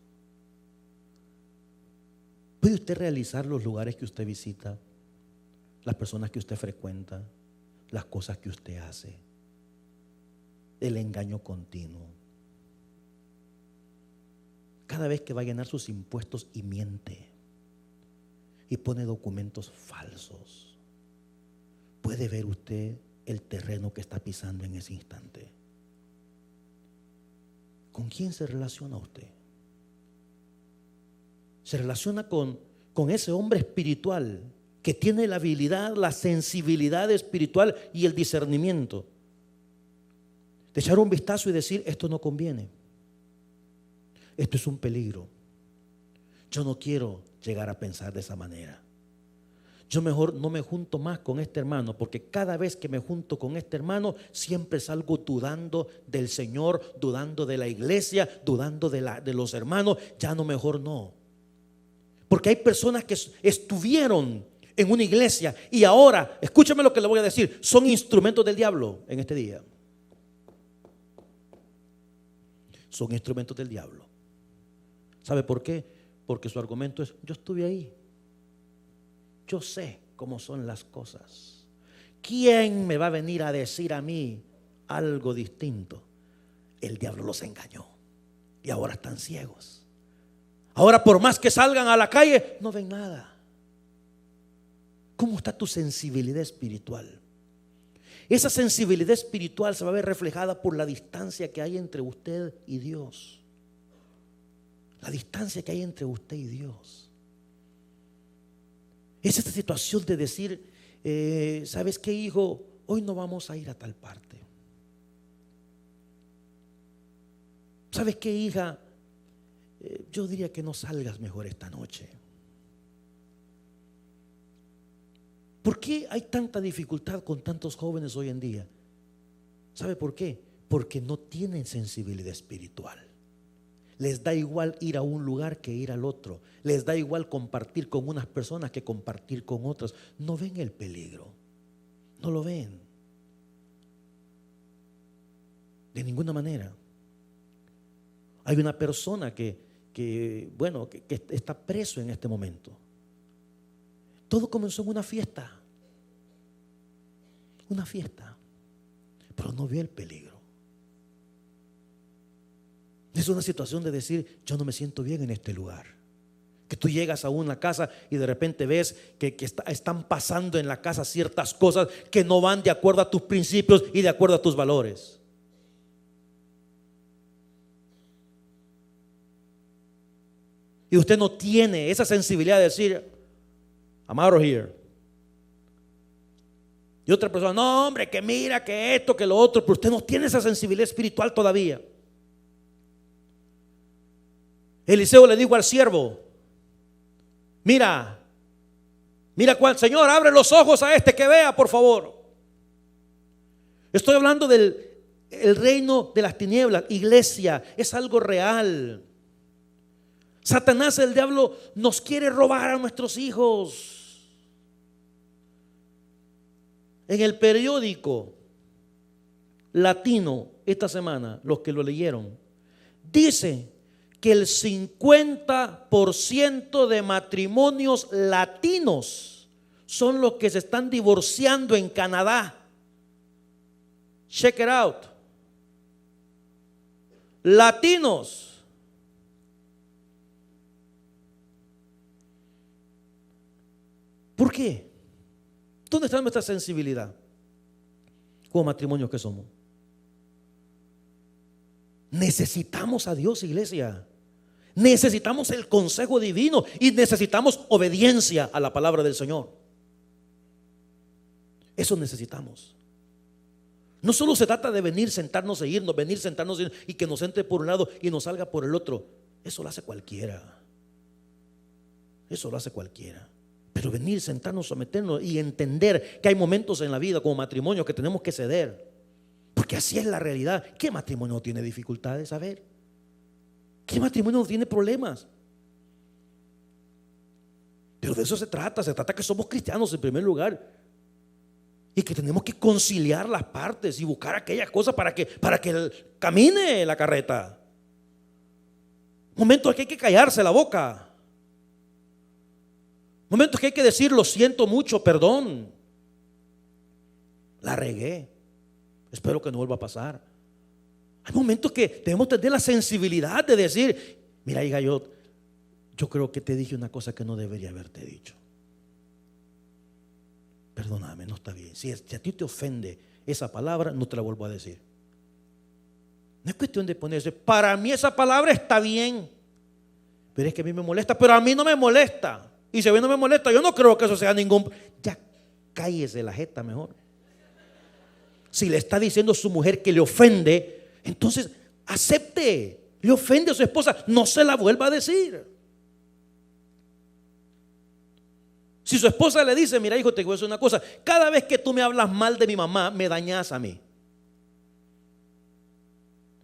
¿Puede usted realizar los lugares que usted visita, las personas que usted frecuenta, las cosas que usted hace, el engaño continuo? Cada vez que va a llenar sus impuestos y miente y pone documentos falsos, ¿puede ver usted el terreno que está pisando en ese instante? ¿Con quién se relaciona usted? Se relaciona con ese hombre espiritual que tiene la habilidad, la sensibilidad espiritual y el discernimiento de echar un vistazo y decir esto no conviene, esto es un peligro, yo no quiero llegar a pensar de esa manera, yo mejor no me junto más con este hermano, porque cada vez que me junto con este hermano siempre salgo dudando del Señor, dudando de la iglesia, dudando de los hermanos. Ya no, mejor no. Porque hay personas que estuvieron en una iglesia y ahora, escúchame lo que le voy a decir, son instrumentos del diablo en este día. Son instrumentos del diablo. ¿Sabe por qué? Porque su argumento es, yo estuve ahí, yo sé cómo son las cosas. ¿quién me va a venir a decir a mí algo distinto? El diablo los engañó y ahora están ciegos. Ahora, por más que salgan a la calle, no ven nada. ¿Cómo está tu sensibilidad espiritual? Esa sensibilidad espiritual se va a ver reflejada por la distancia que hay entre usted y Dios. La distancia que hay entre usted y Dios. Es esta situación de decir, ¿sabes qué, hijo? Hoy no vamos a ir a tal parte. ¿Sabes qué, hija? Yo diría que no salgas mejor esta noche. ¿Por qué hay tanta dificultad con tantos jóvenes hoy en día? ¿Sabe por qué? Porque no tienen sensibilidad espiritual. Les da igual ir a un lugar que ir al otro. Les da igual compartir con unas personas que compartir con otras. No ven el peligro. No lo ven. De ninguna manera. Hay una persona que está preso en este momento. Todo comenzó en una fiesta. Una fiesta. Pero no vio el peligro. Es una situación de decir, yo no me siento bien en este lugar. Que tú llegas a una casa y de repente ves que están pasando en la casa ciertas cosas que no van de acuerdo a tus principios y de acuerdo a tus valores. Y usted no tiene esa sensibilidad de decir, I'm out of here. Y otra persona, no hombre, que mira, que esto, que lo otro. Pero usted no tiene esa sensibilidad espiritual todavía. Eliseo le dijo al siervo, mira cuál, Señor, abre los ojos a este que vea, por favor. Estoy hablando del reino de las tinieblas. Iglesia, es algo real. Satanás, el diablo, nos quiere robar a nuestros hijos. En el periódico latino esta semana, los que lo leyeron, dice que el 50% de matrimonios latinos son los que se están divorciando en Canadá. Check it out. Latinos. ¿Por qué? ¿Dónde está nuestra sensibilidad como matrimonios que somos? Necesitamos a Dios, iglesia. Necesitamos el consejo divino y necesitamos obediencia a la palabra del Señor. Eso necesitamos. No solo se trata de venir, sentarnos e irnos, venir, sentarnos y que nos entre por un lado y nos salga por el otro. Eso lo hace cualquiera. Eso lo hace cualquiera. Pero venir, sentarnos, someternos y entender que hay momentos en la vida como matrimonio que tenemos que ceder. Porque así es la realidad. ¿Qué matrimonio no tiene dificultades? A ver, ¿qué matrimonio no tiene problemas? Pero de eso se trata que somos cristianos en primer lugar y que tenemos que conciliar las partes y buscar aquellas cosas para que camine la carreta. Momentos que hay que callarse la boca. Momentos que hay que decir, lo siento mucho, perdón, la regué, espero que no vuelva a pasar. Hay momentos que debemos tener la sensibilidad de decir, mira, hija, yo creo que te dije una cosa que no debería haberte dicho. Perdóname, no está bien. Si a ti te ofende esa palabra, no te la vuelvo a decir. No es cuestión de ponerse, para mí esa palabra está bien, pero es que a mí me molesta, pero a mí no me molesta. Y si a mí no me molesta, yo no creo que eso sea ningún. Ya cállese la jeta mejor. Si le está diciendo a su mujer que le ofende, entonces acepte. Le ofende a su esposa, no se la vuelva a decir. Si su esposa le dice, mira hijo, te voy a decir una cosa, cada vez que tú me hablas mal de mi mamá, me dañas a mí.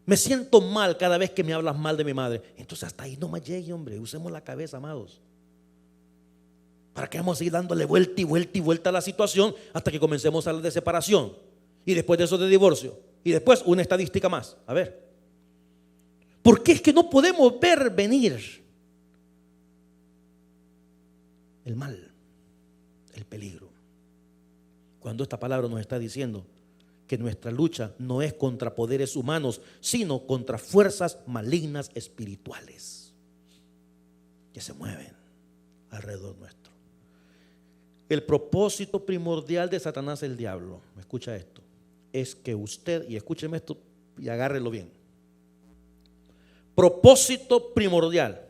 Me siento mal cada vez que me hablas mal de mi madre. Entonces hasta ahí no me llegue, hombre. Usemos la cabeza, amados. ¿Para qué vamos a seguir dándole vuelta y vuelta y vuelta a la situación hasta que comencemos a hablar de separación? Y después de eso de divorcio. Y después una estadística más. A ver. ¿Por qué es que no podemos ver venir el mal, el peligro? Cuando esta palabra nos está diciendo que nuestra lucha no es contra poderes humanos, sino contra fuerzas malignas espirituales que se mueven alrededor nuestro. El propósito primordial de Satanás, el diablo, ¿me escucha esto? Es que usted, y escúcheme esto y agárrelo bien. Propósito primordial.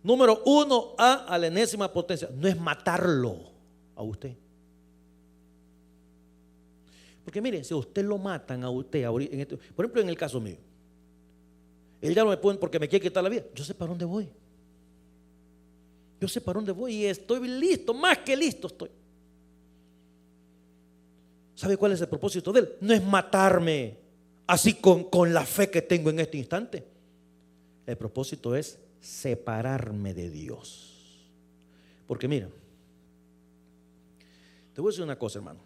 Número 1, a la enésima potencia, no es matarlo a usted. Porque mire, si a usted lo matan a usted, por ejemplo en el caso mío, él ya no me pueden porque me quiere quitar la vida. Yo sé para dónde voy. Yo sé para dónde voy y estoy listo, más que listo estoy. ¿Sabe cuál es el propósito de él? No es matarme así con la fe que tengo en este instante. El propósito es separarme de Dios. Porque mira, te voy a decir una cosa, hermano.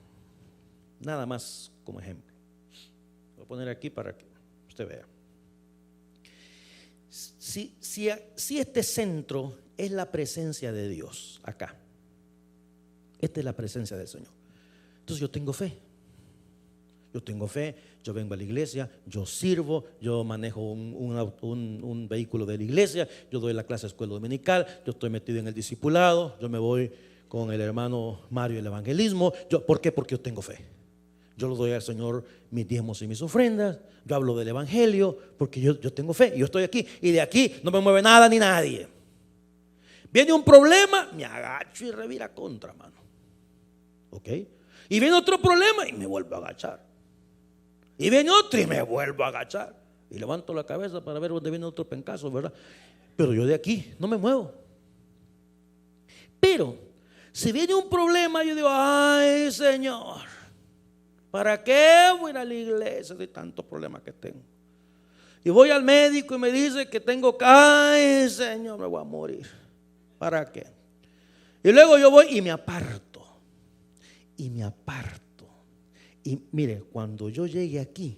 Nada más como ejemplo. Lo voy a poner aquí para que usted vea. Si este centro es la presencia de Dios acá, esta es la presencia del Señor, entonces yo tengo fe. Yo tengo fe, yo vengo a la iglesia, yo sirvo, yo manejo un vehículo de la iglesia, yo doy la clase de escuela dominical, yo estoy metido en el discipulado, yo me voy con el hermano Mario el evangelismo. ¿Por qué? Porque yo tengo fe. Yo le doy al Señor mis diezmos y mis ofrendas, yo hablo del evangelio, porque yo tengo fe, yo estoy aquí y de aquí no me mueve nada ni nadie. Viene un problema, me agacho y revira contra, mano. ¿Ok? Y viene otro problema y me vuelvo a agachar. Y viene otro y me vuelvo a agachar. Y levanto la cabeza para ver dónde viene otro pencazo, ¿verdad? Pero yo de aquí no me muevo. Pero si viene un problema, yo digo, ay Señor, ¿para qué voy a ir a la iglesia de tantos problemas que tengo? Y voy al médico y me dice que tengo, ay Señor, me voy a morir. ¿Para qué? Y luego yo voy y me aparto. Y me aparto. Y mire, cuando yo llegue aquí,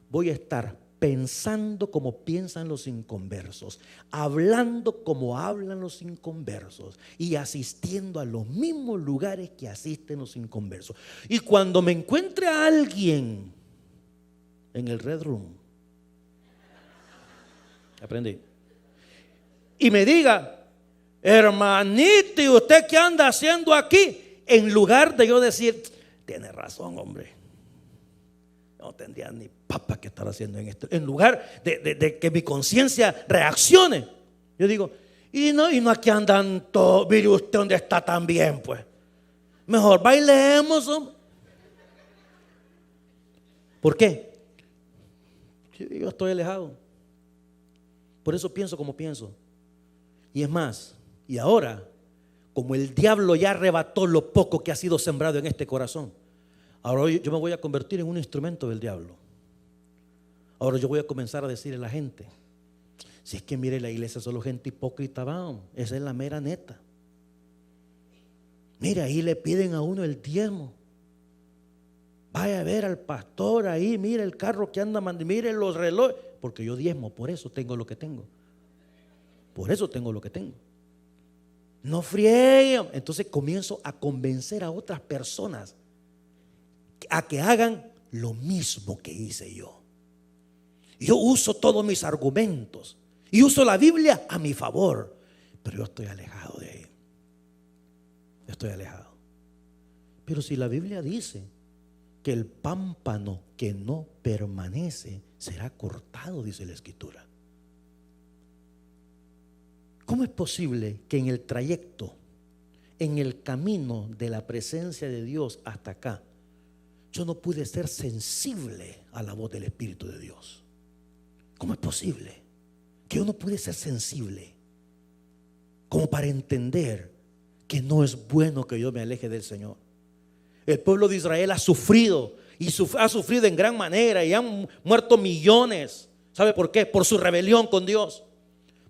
voy a estar pensando como piensan los inconversos, hablando como hablan los inconversos y asistiendo a los mismos lugares que asisten los inconversos. Y cuando me encuentre a alguien en el Red Room, aprendí, y me diga, hermanito, ¿y usted qué anda haciendo aquí? En lugar de yo decir, tiene razón, hombre, no tendría ni papa que estar haciendo en esto. En lugar de que mi conciencia reaccione, yo digo, y no aquí andan todos, mire usted dónde está también, pues. Mejor bailemos, hombre. ¿Por qué? Yo estoy alejado. Por eso pienso como pienso. Y es más, y ahora, como el diablo ya arrebató lo poco que ha sido sembrado en este corazón, ahora yo me voy a convertir en un instrumento del diablo. Ahora yo voy a comenzar a decirle a la gente, si es que mire, la iglesia solo gente hipócrita, vamos, esa es la mera neta. Mire, ahí le piden a uno el diezmo. Vaya a ver al pastor ahí, mire el carro que anda, mire los relojes, porque yo diezmo, por eso tengo lo que tengo. Por eso tengo lo que tengo. No frieguen. Entonces comienzo a convencer a otras personas a que hagan lo mismo que hice yo. Yo uso todos mis argumentos y uso la Biblia a mi favor, pero yo estoy alejado de ahí. Estoy alejado. Pero si la Biblia dice que el pámpano que no permanece será cortado, dice la Escritura, ¿cómo es posible que en el trayecto, en el camino de la presencia de Dios hasta acá, yo no pude ser sensible a la voz del Espíritu de Dios? ¿Cómo es posible que yo no pude ser sensible como para entender que no es bueno que yo me aleje del Señor? El pueblo de Israel ha sufrido y ha sufrido en gran manera y han muerto millones. ¿Sabe por qué? Por su rebelión con Dios,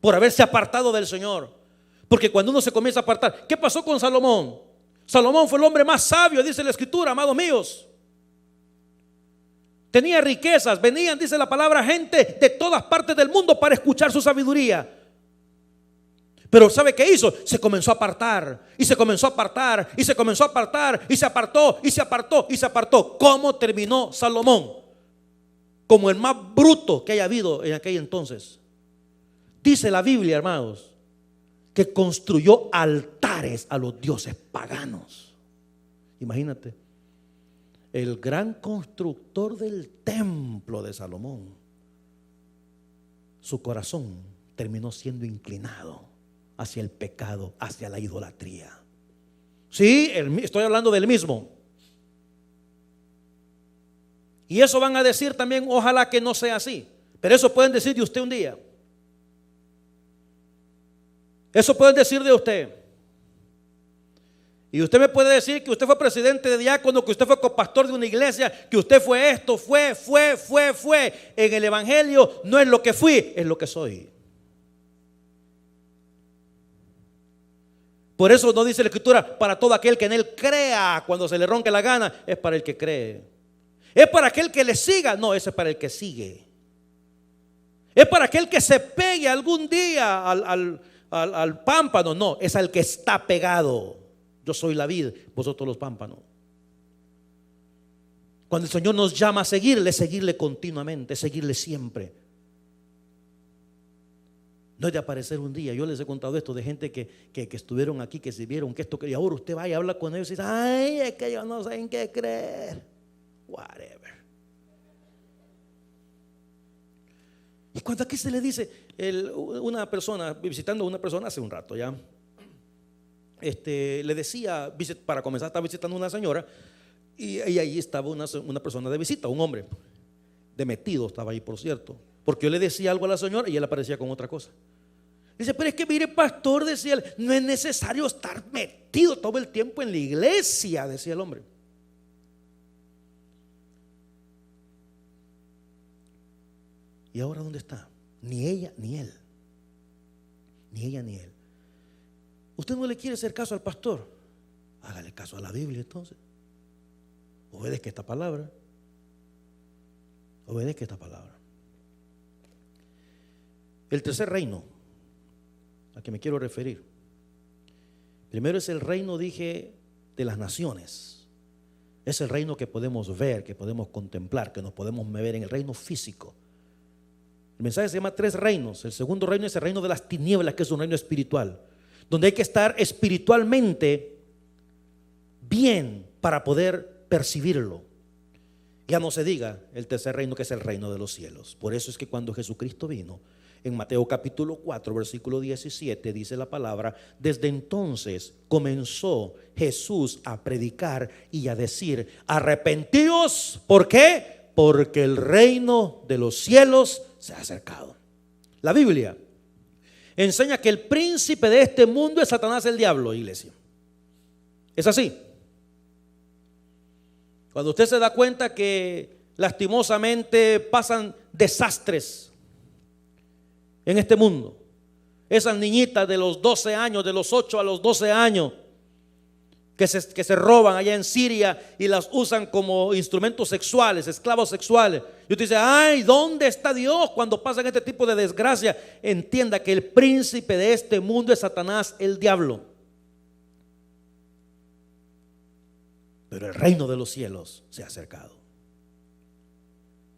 por haberse apartado del Señor. Porque cuando uno se comienza a apartar, ¿qué pasó con Salomón? Salomón fue el hombre más sabio, dice la Escritura, amados míos. Tenía riquezas, venían, dice la palabra, gente de todas partes del mundo para escuchar su sabiduría. Pero ¿sabe qué hizo? Se comenzó a apartar, y se comenzó a apartar, y se comenzó a apartar, y se apartó, y se apartó, y se apartó. ¿Cómo terminó Salomón? Como el más bruto que haya habido en aquel entonces. Dice la Biblia, hermanos, que construyó altares a los dioses paganos. Imagínate, el gran constructor del templo de Salomón, su corazón terminó siendo inclinado hacia el pecado, hacia la idolatría. Sí, estoy hablando del mismo. Y eso van a decir también, ojalá que no sea así. Pero eso pueden decir de usted un día. Eso pueden decir de usted. Y usted me puede decir que usted fue presidente de diácono, que usted fue copastor de una iglesia, que usted fue esto, fue. En el evangelio no es lo que fui, es lo que soy. Por eso no dice la escritura, para todo aquel que en él crea, cuando se le ronque la gana, es para el que cree. Es para aquel que le siga, no, ese es para el que sigue. Es para aquel que se pegue algún día al pámpano, no, es al que está pegado. Yo soy la vid, vosotros los pámpanos. Cuando el Señor nos llama a seguirle continuamente, seguirle siempre. No es de aparecer un día. Yo les he contado esto de gente que estuvieron aquí, que se vieron que esto, que ahora usted va y habla con ellos y dice, ay, es que yo no sé en qué creer. Whatever. Y cuando aquí se le dice, una persona, visitando a una persona hace un rato ya, le decía, para comenzar, estaba visitando a una señora y ahí estaba una persona de visita, un hombre, de metido estaba ahí, por cierto. Porque yo le decía algo a la señora y él aparecía con otra cosa. Dice, pero es que mire, pastor, decía él, no es necesario estar metido todo el tiempo en la iglesia, decía el hombre. ¿Y ahora dónde está? Ni ella ni él. Ni ella ni él. ¿Usted no le quiere hacer caso al pastor? Hágale caso a la Biblia entonces. Obedezca esta palabra. Obedezca esta palabra. El tercer reino al que me quiero referir, primero es el reino, dije, de las naciones. Es el reino que podemos ver, que podemos contemplar, que nos podemos ver en el reino físico. El mensaje se llama tres reinos. El segundo reino es el reino de las tinieblas, que es un reino espiritual, donde hay que estar espiritualmente bien para poder percibirlo. Ya no se diga el tercer reino, que es el reino de los cielos. Por eso es que cuando Jesucristo vino, en Mateo capítulo 4, versículo 17, dice la palabra, desde entonces comenzó Jesús a predicar y a decir, arrepentíos, ¿por qué? Porque el reino de los cielos se ha acercado. La Biblia enseña que el príncipe de este mundo es Satanás, el diablo, iglesia. ¿Es así? Cuando usted se da cuenta que lastimosamente pasan desastres en este mundo, esas niñitas de los 12 años, de los 8 a los 12 años, que se roban allá en Siria y las usan como instrumentos sexuales, esclavos sexuales. Y usted dice, ay, ¿dónde está Dios cuando pasan este tipo de desgracia? Entienda que el príncipe de este mundo es Satanás, el diablo. Pero el reino de los cielos se ha acercado.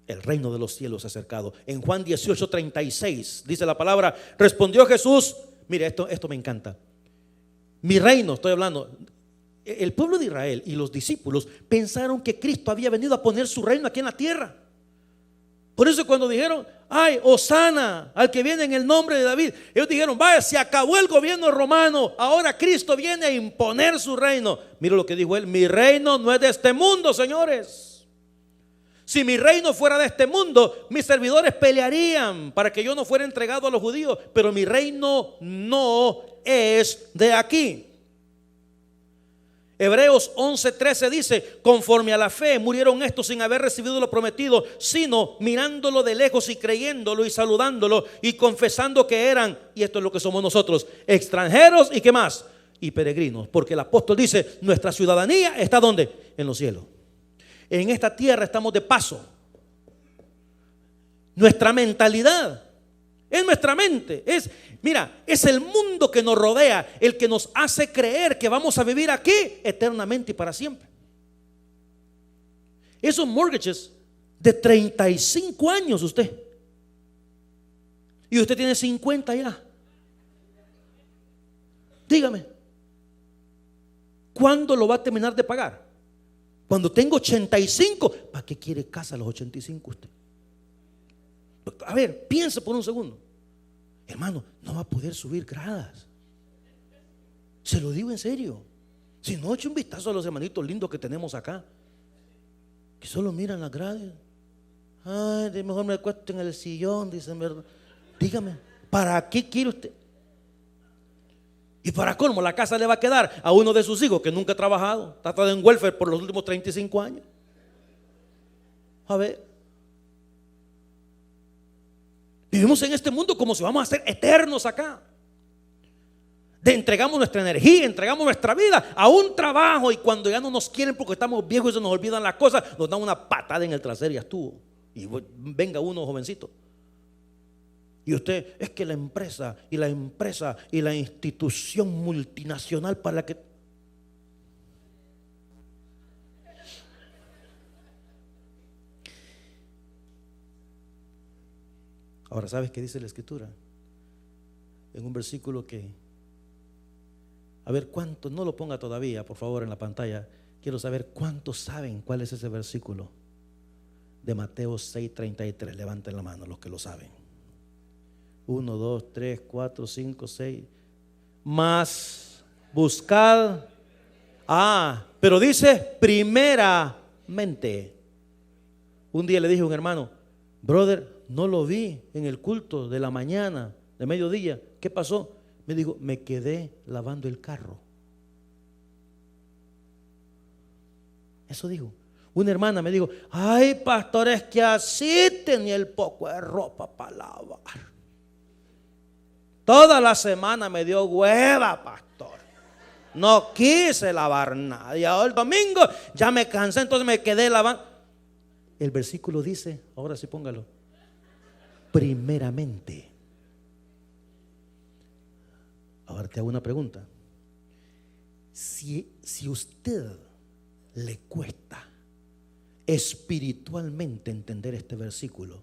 El reino de los cielos se ha acercado. En Juan 18:36 dice la palabra, respondió Jesús, mire, esto me encanta. Mi reino, estoy hablando. El pueblo de Israel y los discípulos pensaron que Cristo había venido a poner su reino aquí en la tierra. Por eso cuando dijeron, ay, Hosana al que viene en el nombre de David, ellos dijeron, vaya, se acabó el gobierno romano, ahora Cristo viene a imponer su reino. Mira lo que dijo él, mi reino no es de este mundo, señores. Si mi reino fuera de este mundo, mis servidores pelearían para que yo no fuera entregado a los judíos, pero mi reino no es de aquí. Hebreos 11:13 dice, conforme a la fe murieron estos sin haber recibido lo prometido, sino mirándolo de lejos y creyéndolo y saludándolo y confesando que eran, y esto es lo que somos nosotros, extranjeros y qué más, y peregrinos, porque el apóstol dice, nuestra ciudadanía está ¿dónde? En los cielos. En esta tierra estamos de paso. Nuestra mentalidad Es nuestra mente. Mira, es el mundo que nos rodea el que nos hace creer que vamos a vivir aquí eternamente y para siempre. Esos mortgages de 35 años usted. Y usted tiene 50 ya. Dígame, ¿cuándo lo va a terminar de pagar? Cuando tengo 85. ¿Para qué quiere casa a los 85 usted? A ver, piensa por un segundo. Hermano, no va a poder subir gradas. Se lo digo en serio. Si no, eche un vistazo a los hermanitos lindos que tenemos acá, que solo miran las gradas. Ay, mejor me acuesto en el sillón, dicen, ¿verdad? Dígame, ¿para qué quiere usted? Y para colmo, la casa le va a quedar a uno de sus hijos que nunca ha trabajado, está estado en welfare por los últimos 35 años. A ver, vivimos en este mundo como si vamos a ser eternos acá. Entregamos nuestra energía, entregamos nuestra vida a un trabajo, y cuando ya no nos quieren porque estamos viejos y se nos olvidan las cosas, nos dan una patada en el trasero y ya estuvo. Y venga uno jovencito. Y usted, es que la empresa y la institución multinacional para la que... Ahora, ¿sabes qué dice la Escritura? En un versículo que... A ver, ¿cuántos? No lo ponga todavía, por favor, en la pantalla. Quiero saber cuántos saben cuál es ese versículo de Mateo 6:33. Levanten la mano los que lo saben. 1, 2, 3, 4, 5, 6. Más buscad. Pero dice primeramente. Un día le dije a un hermano, brother, no lo vi en el culto de la mañana, de mediodía. ¿Qué pasó? Me dijo, me quedé lavando el carro. Eso dijo. Una hermana me dijo, ay, pastor, es que así tenía el poco de ropa para lavar. Toda la semana me dio hueva, pastor. No quise lavar nada. Y ahora el domingo ya me cansé, entonces me quedé lavando. El versículo dice, ahora sí póngalo, primeramente. Ahora te hago una pregunta. Si usted le cuesta espiritualmente entender este versículo,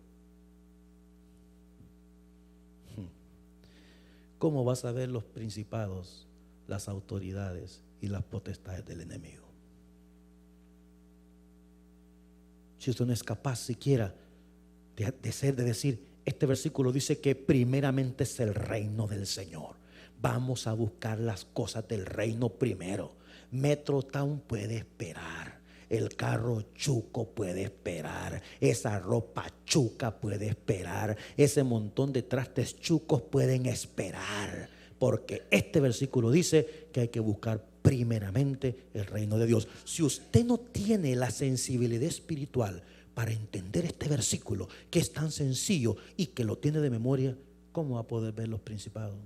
¿cómo vas a ver los principados, las autoridades y las potestades del enemigo? Si usted no es capaz siquiera de decir, este versículo dice que primeramente es el reino del Señor. Vamos a buscar las cosas del reino primero. Metrotown puede esperar. El carro chuco puede esperar. Esa ropa chuca puede esperar. Ese montón de trastes chucos pueden esperar. Porque este versículo dice que hay que buscar primeramente el reino de Dios. Si usted no tiene la sensibilidad espiritual para entender este versículo, que es tan sencillo y que lo tiene de memoria, ¿cómo va a poder ver los principados?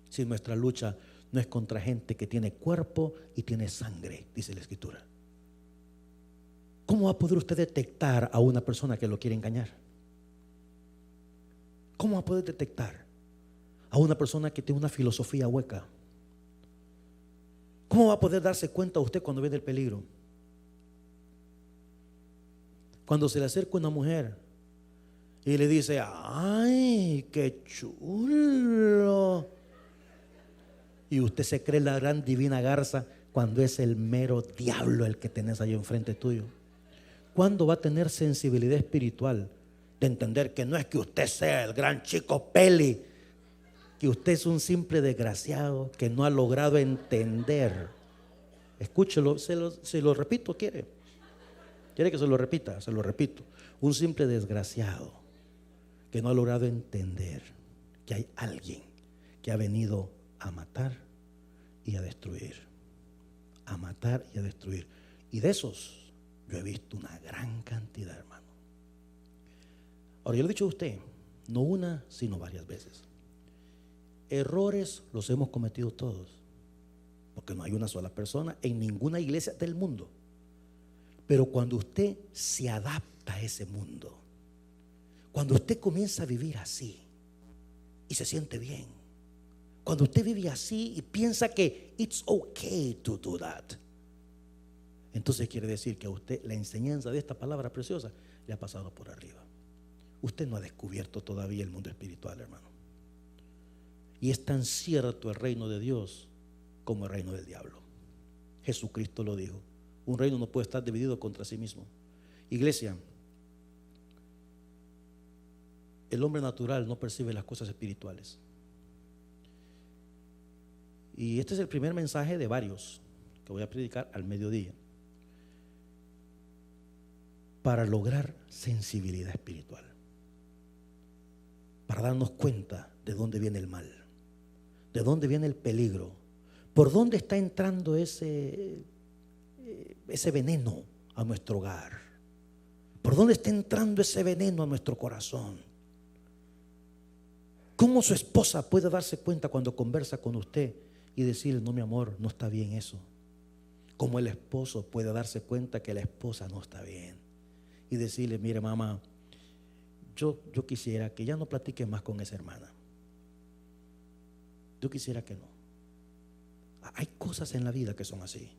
Si nuestra lucha no es contra gente que tiene cuerpo y tiene sangre, dice la Escritura. ¿Cómo va a poder usted detectar a una persona que lo quiere engañar? ¿Cómo va a poder detectar a una persona que tiene una filosofía hueca? ¿Cómo va a poder darse cuenta usted cuando ve el peligro? Cuando se le acerca una mujer y le dice, ay, qué chulo, y usted se cree la gran divina garza cuando es el mero diablo el que tenés ahí enfrente tuyo. ¿Cuándo va a tener sensibilidad espiritual de entender que no es que usted sea el gran chico peli, que usted es un simple desgraciado que no ha logrado entender? Escúchelo, se lo repito, ¿quiere que se lo repita? Se lo repito. Un simple desgraciado que no ha logrado entender que hay alguien que ha venido a matar y a destruir. A matar y a destruir. Y de esos yo he visto una gran cantidad, hermano. Ahora, yo le he dicho a usted, no una, sino varias veces. Errores los hemos cometido todos, porque no hay una sola persona en ninguna iglesia del mundo. Pero cuando usted se adapta a ese mundo, cuando usted comienza a vivir así, y se siente bien. Cuando usted vive así y piensa que it's okay to do that, entonces quiere decir que a usted la enseñanza de esta palabra preciosa le ha pasado por arriba. Usted no ha descubierto todavía el mundo espiritual, hermano. Y es tan cierto el reino de Dios como el reino del diablo. Jesucristo lo dijo. Un reino no puede estar dividido contra sí mismo. Iglesia, el hombre natural no percibe las cosas espirituales. Y este es el primer mensaje de varios que voy a predicar al mediodía, para lograr sensibilidad espiritual, para darnos cuenta de dónde viene el mal, de dónde viene el peligro, por dónde está entrando ese veneno a nuestro hogar, por dónde está entrando ese veneno a nuestro corazón. ¿Cómo su esposa puede darse cuenta cuando conversa con usted y decirle: no, mi amor, no está bien eso? ¿Cómo el esposo puede darse cuenta que la esposa no está bien y decirle: mire, mamá, yo quisiera que ya no platique más con esa hermana? Yo quisiera que no. Hay cosas en la vida que son así.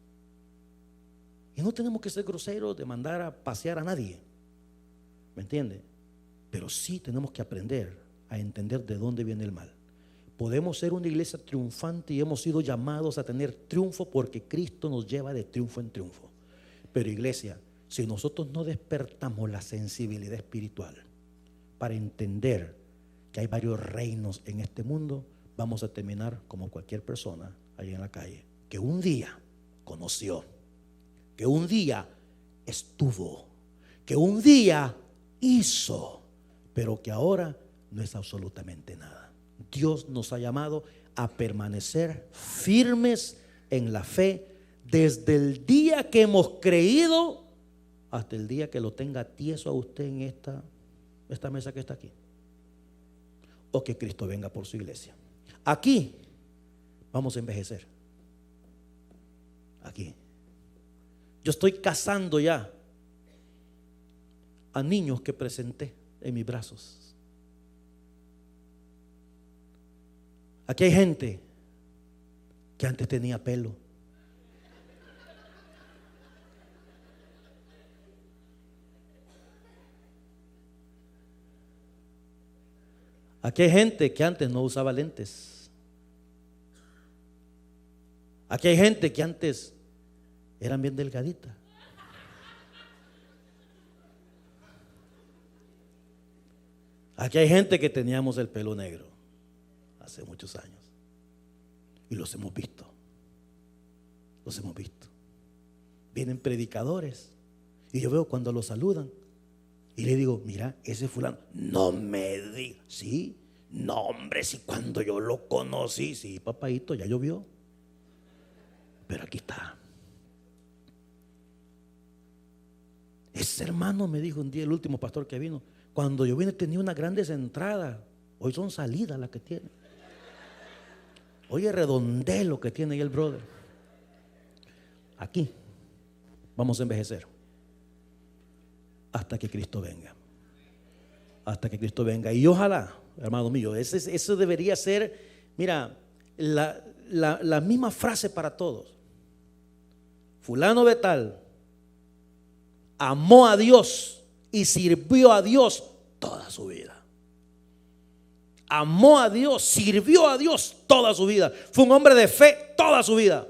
Y no tenemos que ser groseros de mandar a pasear a nadie, ¿me entiende? Pero sí tenemos que aprender a entender de dónde viene el mal. Podemos ser una iglesia triunfante y hemos sido llamados a tener triunfo porque Cristo nos lleva de triunfo en triunfo. Pero iglesia, si nosotros no despertamos la sensibilidad espiritual para entender que hay varios reinos en este mundo, vamos a terminar como cualquier persona ahí en la calle, que un día conoció, que un día estuvo, que un día hizo, pero que ahora no es absolutamente nada. Dios nos ha llamado a permanecer firmes en la fe desde el día que hemos creído hasta el día que lo tenga tieso a usted en esta mesa que está aquí, o que Cristo venga por su iglesia. Aquí vamos a envejecer. Aquí yo estoy casando ya a niños que presenté en mis brazos. Aquí hay gente que antes tenía pelo. Aquí hay gente que antes no usaba lentes. Aquí hay gente que antes eran bien delgaditas. Aquí hay gente que teníamos el pelo negro hace muchos años y los hemos visto. Los hemos visto. Vienen predicadores y yo veo cuando los saludan y le digo: mira, ese fulano. No me digas. Sí, no, hombre, si cuando yo lo conocí. Sí, papaito, ya llovió, pero aquí está. Ese hermano me dijo un día, el último pastor que vino: cuando yo vine tenía unas grandes entradas, hoy son salidas las que tiene. Oye, redondelo que tiene ahí el brother. Aquí vamos a envejecer hasta que Cristo venga. Hasta que Cristo venga. Y ojalá, hermano mío, eso debería ser, mira, la misma frase para todos. Fulano de tal amó a Dios y sirvió a Dios toda su vida. Amó a Dios, sirvió a Dios toda su vida. Fue un hombre de fe toda su vida.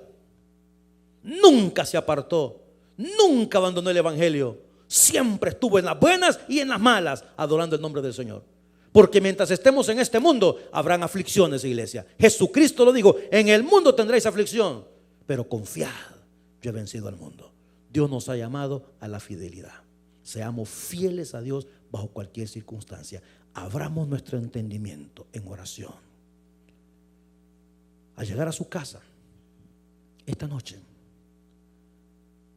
Nunca se apartó, nunca abandonó el evangelio. Siempre estuvo en las buenas y en las malas adorando el nombre del Señor. Porque mientras estemos en este mundo habrán aflicciones, iglesia. Jesucristo lo dijo: en el mundo tendréis aflicción, pero confiad, yo he vencido al mundo. Dios nos ha llamado a la fidelidad. Seamos fieles a Dios bajo cualquier circunstancia. Abramos nuestro entendimiento en oración. Al llegar a su casa esta noche,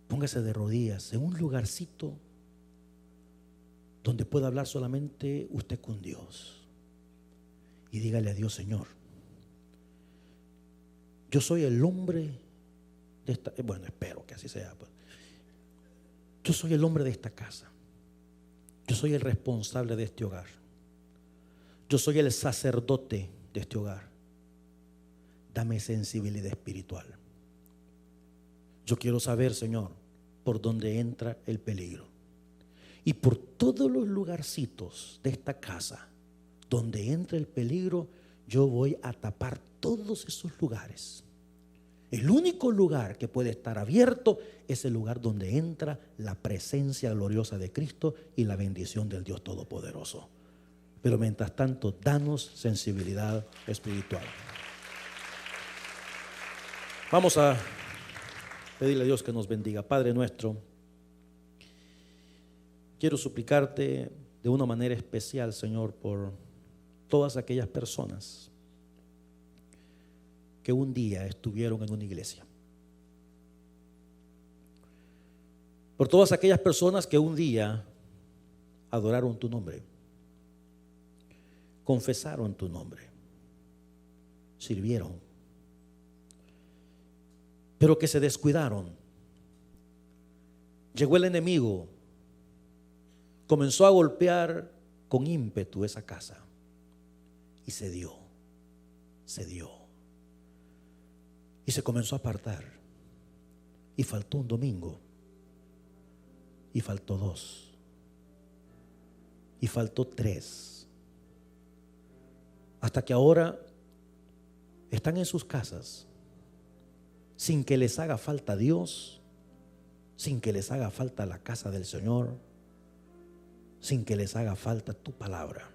póngase de rodillas en un lugarcito donde pueda hablar solamente usted con Dios y dígale a Dios: Señor, yo soy el hombre de esta, bueno, espero que así sea, pues. Yo soy el hombre de esta casa. Yo soy el responsable de este hogar. Yo soy el sacerdote de este hogar. Dame sensibilidad espiritual. Yo quiero saber, Señor, por dónde entra el peligro. Y por todos los lugarcitos de esta casa donde entra el peligro, yo voy a tapar todos esos lugares. El único lugar que puede estar abierto es el lugar donde entra la presencia gloriosa de Cristo y la bendición del Dios Todopoderoso. Pero mientras tanto, danos sensibilidad espiritual. Vamos a pedirle a Dios que nos bendiga. Padre nuestro, quiero suplicarte de una manera especial, Señor, por todas aquellas personas que un día estuvieron en una iglesia. Por todas aquellas personas que un día adoraron tu nombre, confesaron tu nombre, sirvieron, pero que se descuidaron. Llegó el enemigo, comenzó a golpear con ímpetu esa casa y se dio. Y se comenzó a apartar. Y faltó un domingo. Y faltó 2. Y faltó 3. Hasta que ahora están en sus casas sin que les haga falta Dios, sin que les haga falta la casa del Señor, sin que les haga falta tu palabra.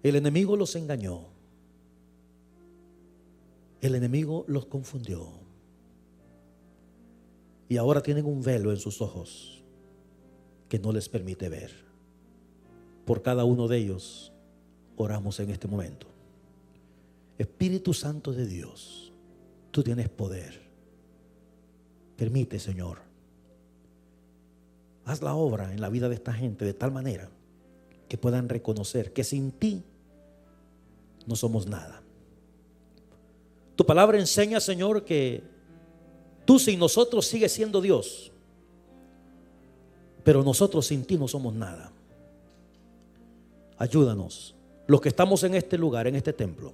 El enemigo los engañó. El enemigo los confundió. Y ahora tienen un velo en sus ojos que no les permite ver. Por cada uno de ellos oramos en este momento. Espíritu Santo de Dios, tú tienes poder. Permite, Señor, haz la obra en la vida de esta gente de tal manera que puedan reconocer que sin ti no somos nada. Tu palabra enseña, Señor, que tú sin nosotros sigues siendo Dios, pero nosotros sin ti no somos nada. Ayúdanos, los que estamos en este lugar, en este templo,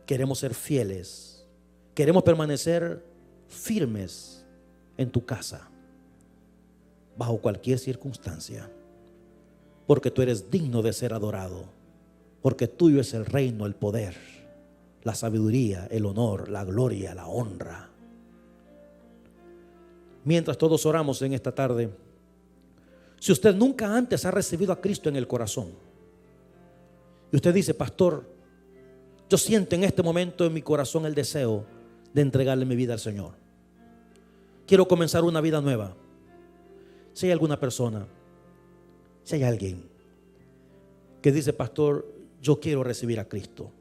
queremos ser fieles, queremos permanecer firmes en tu casa, bajo cualquier circunstancia, porque tú eres digno de ser adorado, porque tuyo es el reino, el poder, la sabiduría, el honor, la gloria, la honra. Mientras todos oramos en esta tarde, si usted nunca antes ha recibido a Cristo en el corazón y usted dice: pastor, yo siento en este momento en mi corazón el deseo de entregarle mi vida al Señor, quiero comenzar una vida nueva. Si hay alguna persona, si hay alguien que dice: pastor, yo quiero recibir a Cristo,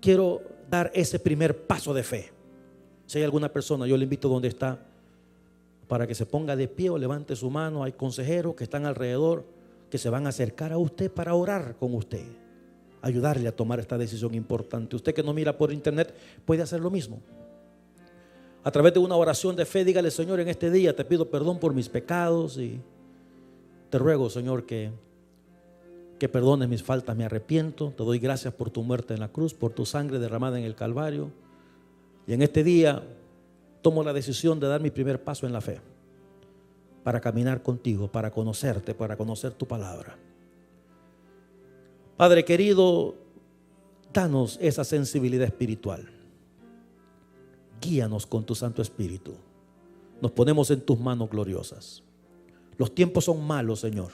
quiero dar ese primer paso de fe. Si hay alguna persona, yo le invito donde está para que se ponga de pie o levante su mano. Hay consejeros que están alrededor que se van a acercar a usted para orar con usted, ayudarle a tomar esta decisión importante. Usted que no mira por internet puede hacer lo mismo. A través de una oración de fe, dígale: Señor, en este día te pido perdón por mis pecados y te ruego, Señor, que perdones mis faltas, me arrepiento. Te doy gracias por tu muerte en la cruz, por tu sangre derramada en el Calvario. Y en este día tomo la decisión de dar mi primer paso en la fe, para caminar contigo, para conocerte, para conocer tu palabra. Padre querido, danos esa sensibilidad espiritual. Guíanos con tu Santo Espíritu. Nos ponemos en tus manos gloriosas. Los tiempos son malos, Señor.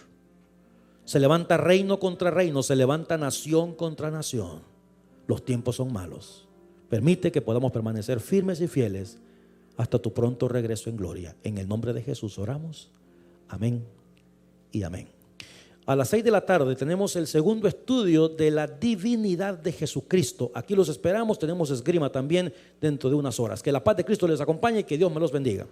Se levanta reino contra reino, se levanta nación contra nación. Los tiempos son malos. Permite que podamos permanecer firmes y fieles hasta tu pronto regreso en gloria. En el nombre de Jesús oramos. Amén y amén. A las 6 de la tarde tenemos el segundo estudio de la divinidad de Jesucristo. Aquí los esperamos. Tenemos esgrima también dentro de unas horas. Que la paz de Cristo les acompañe y que Dios me los bendiga.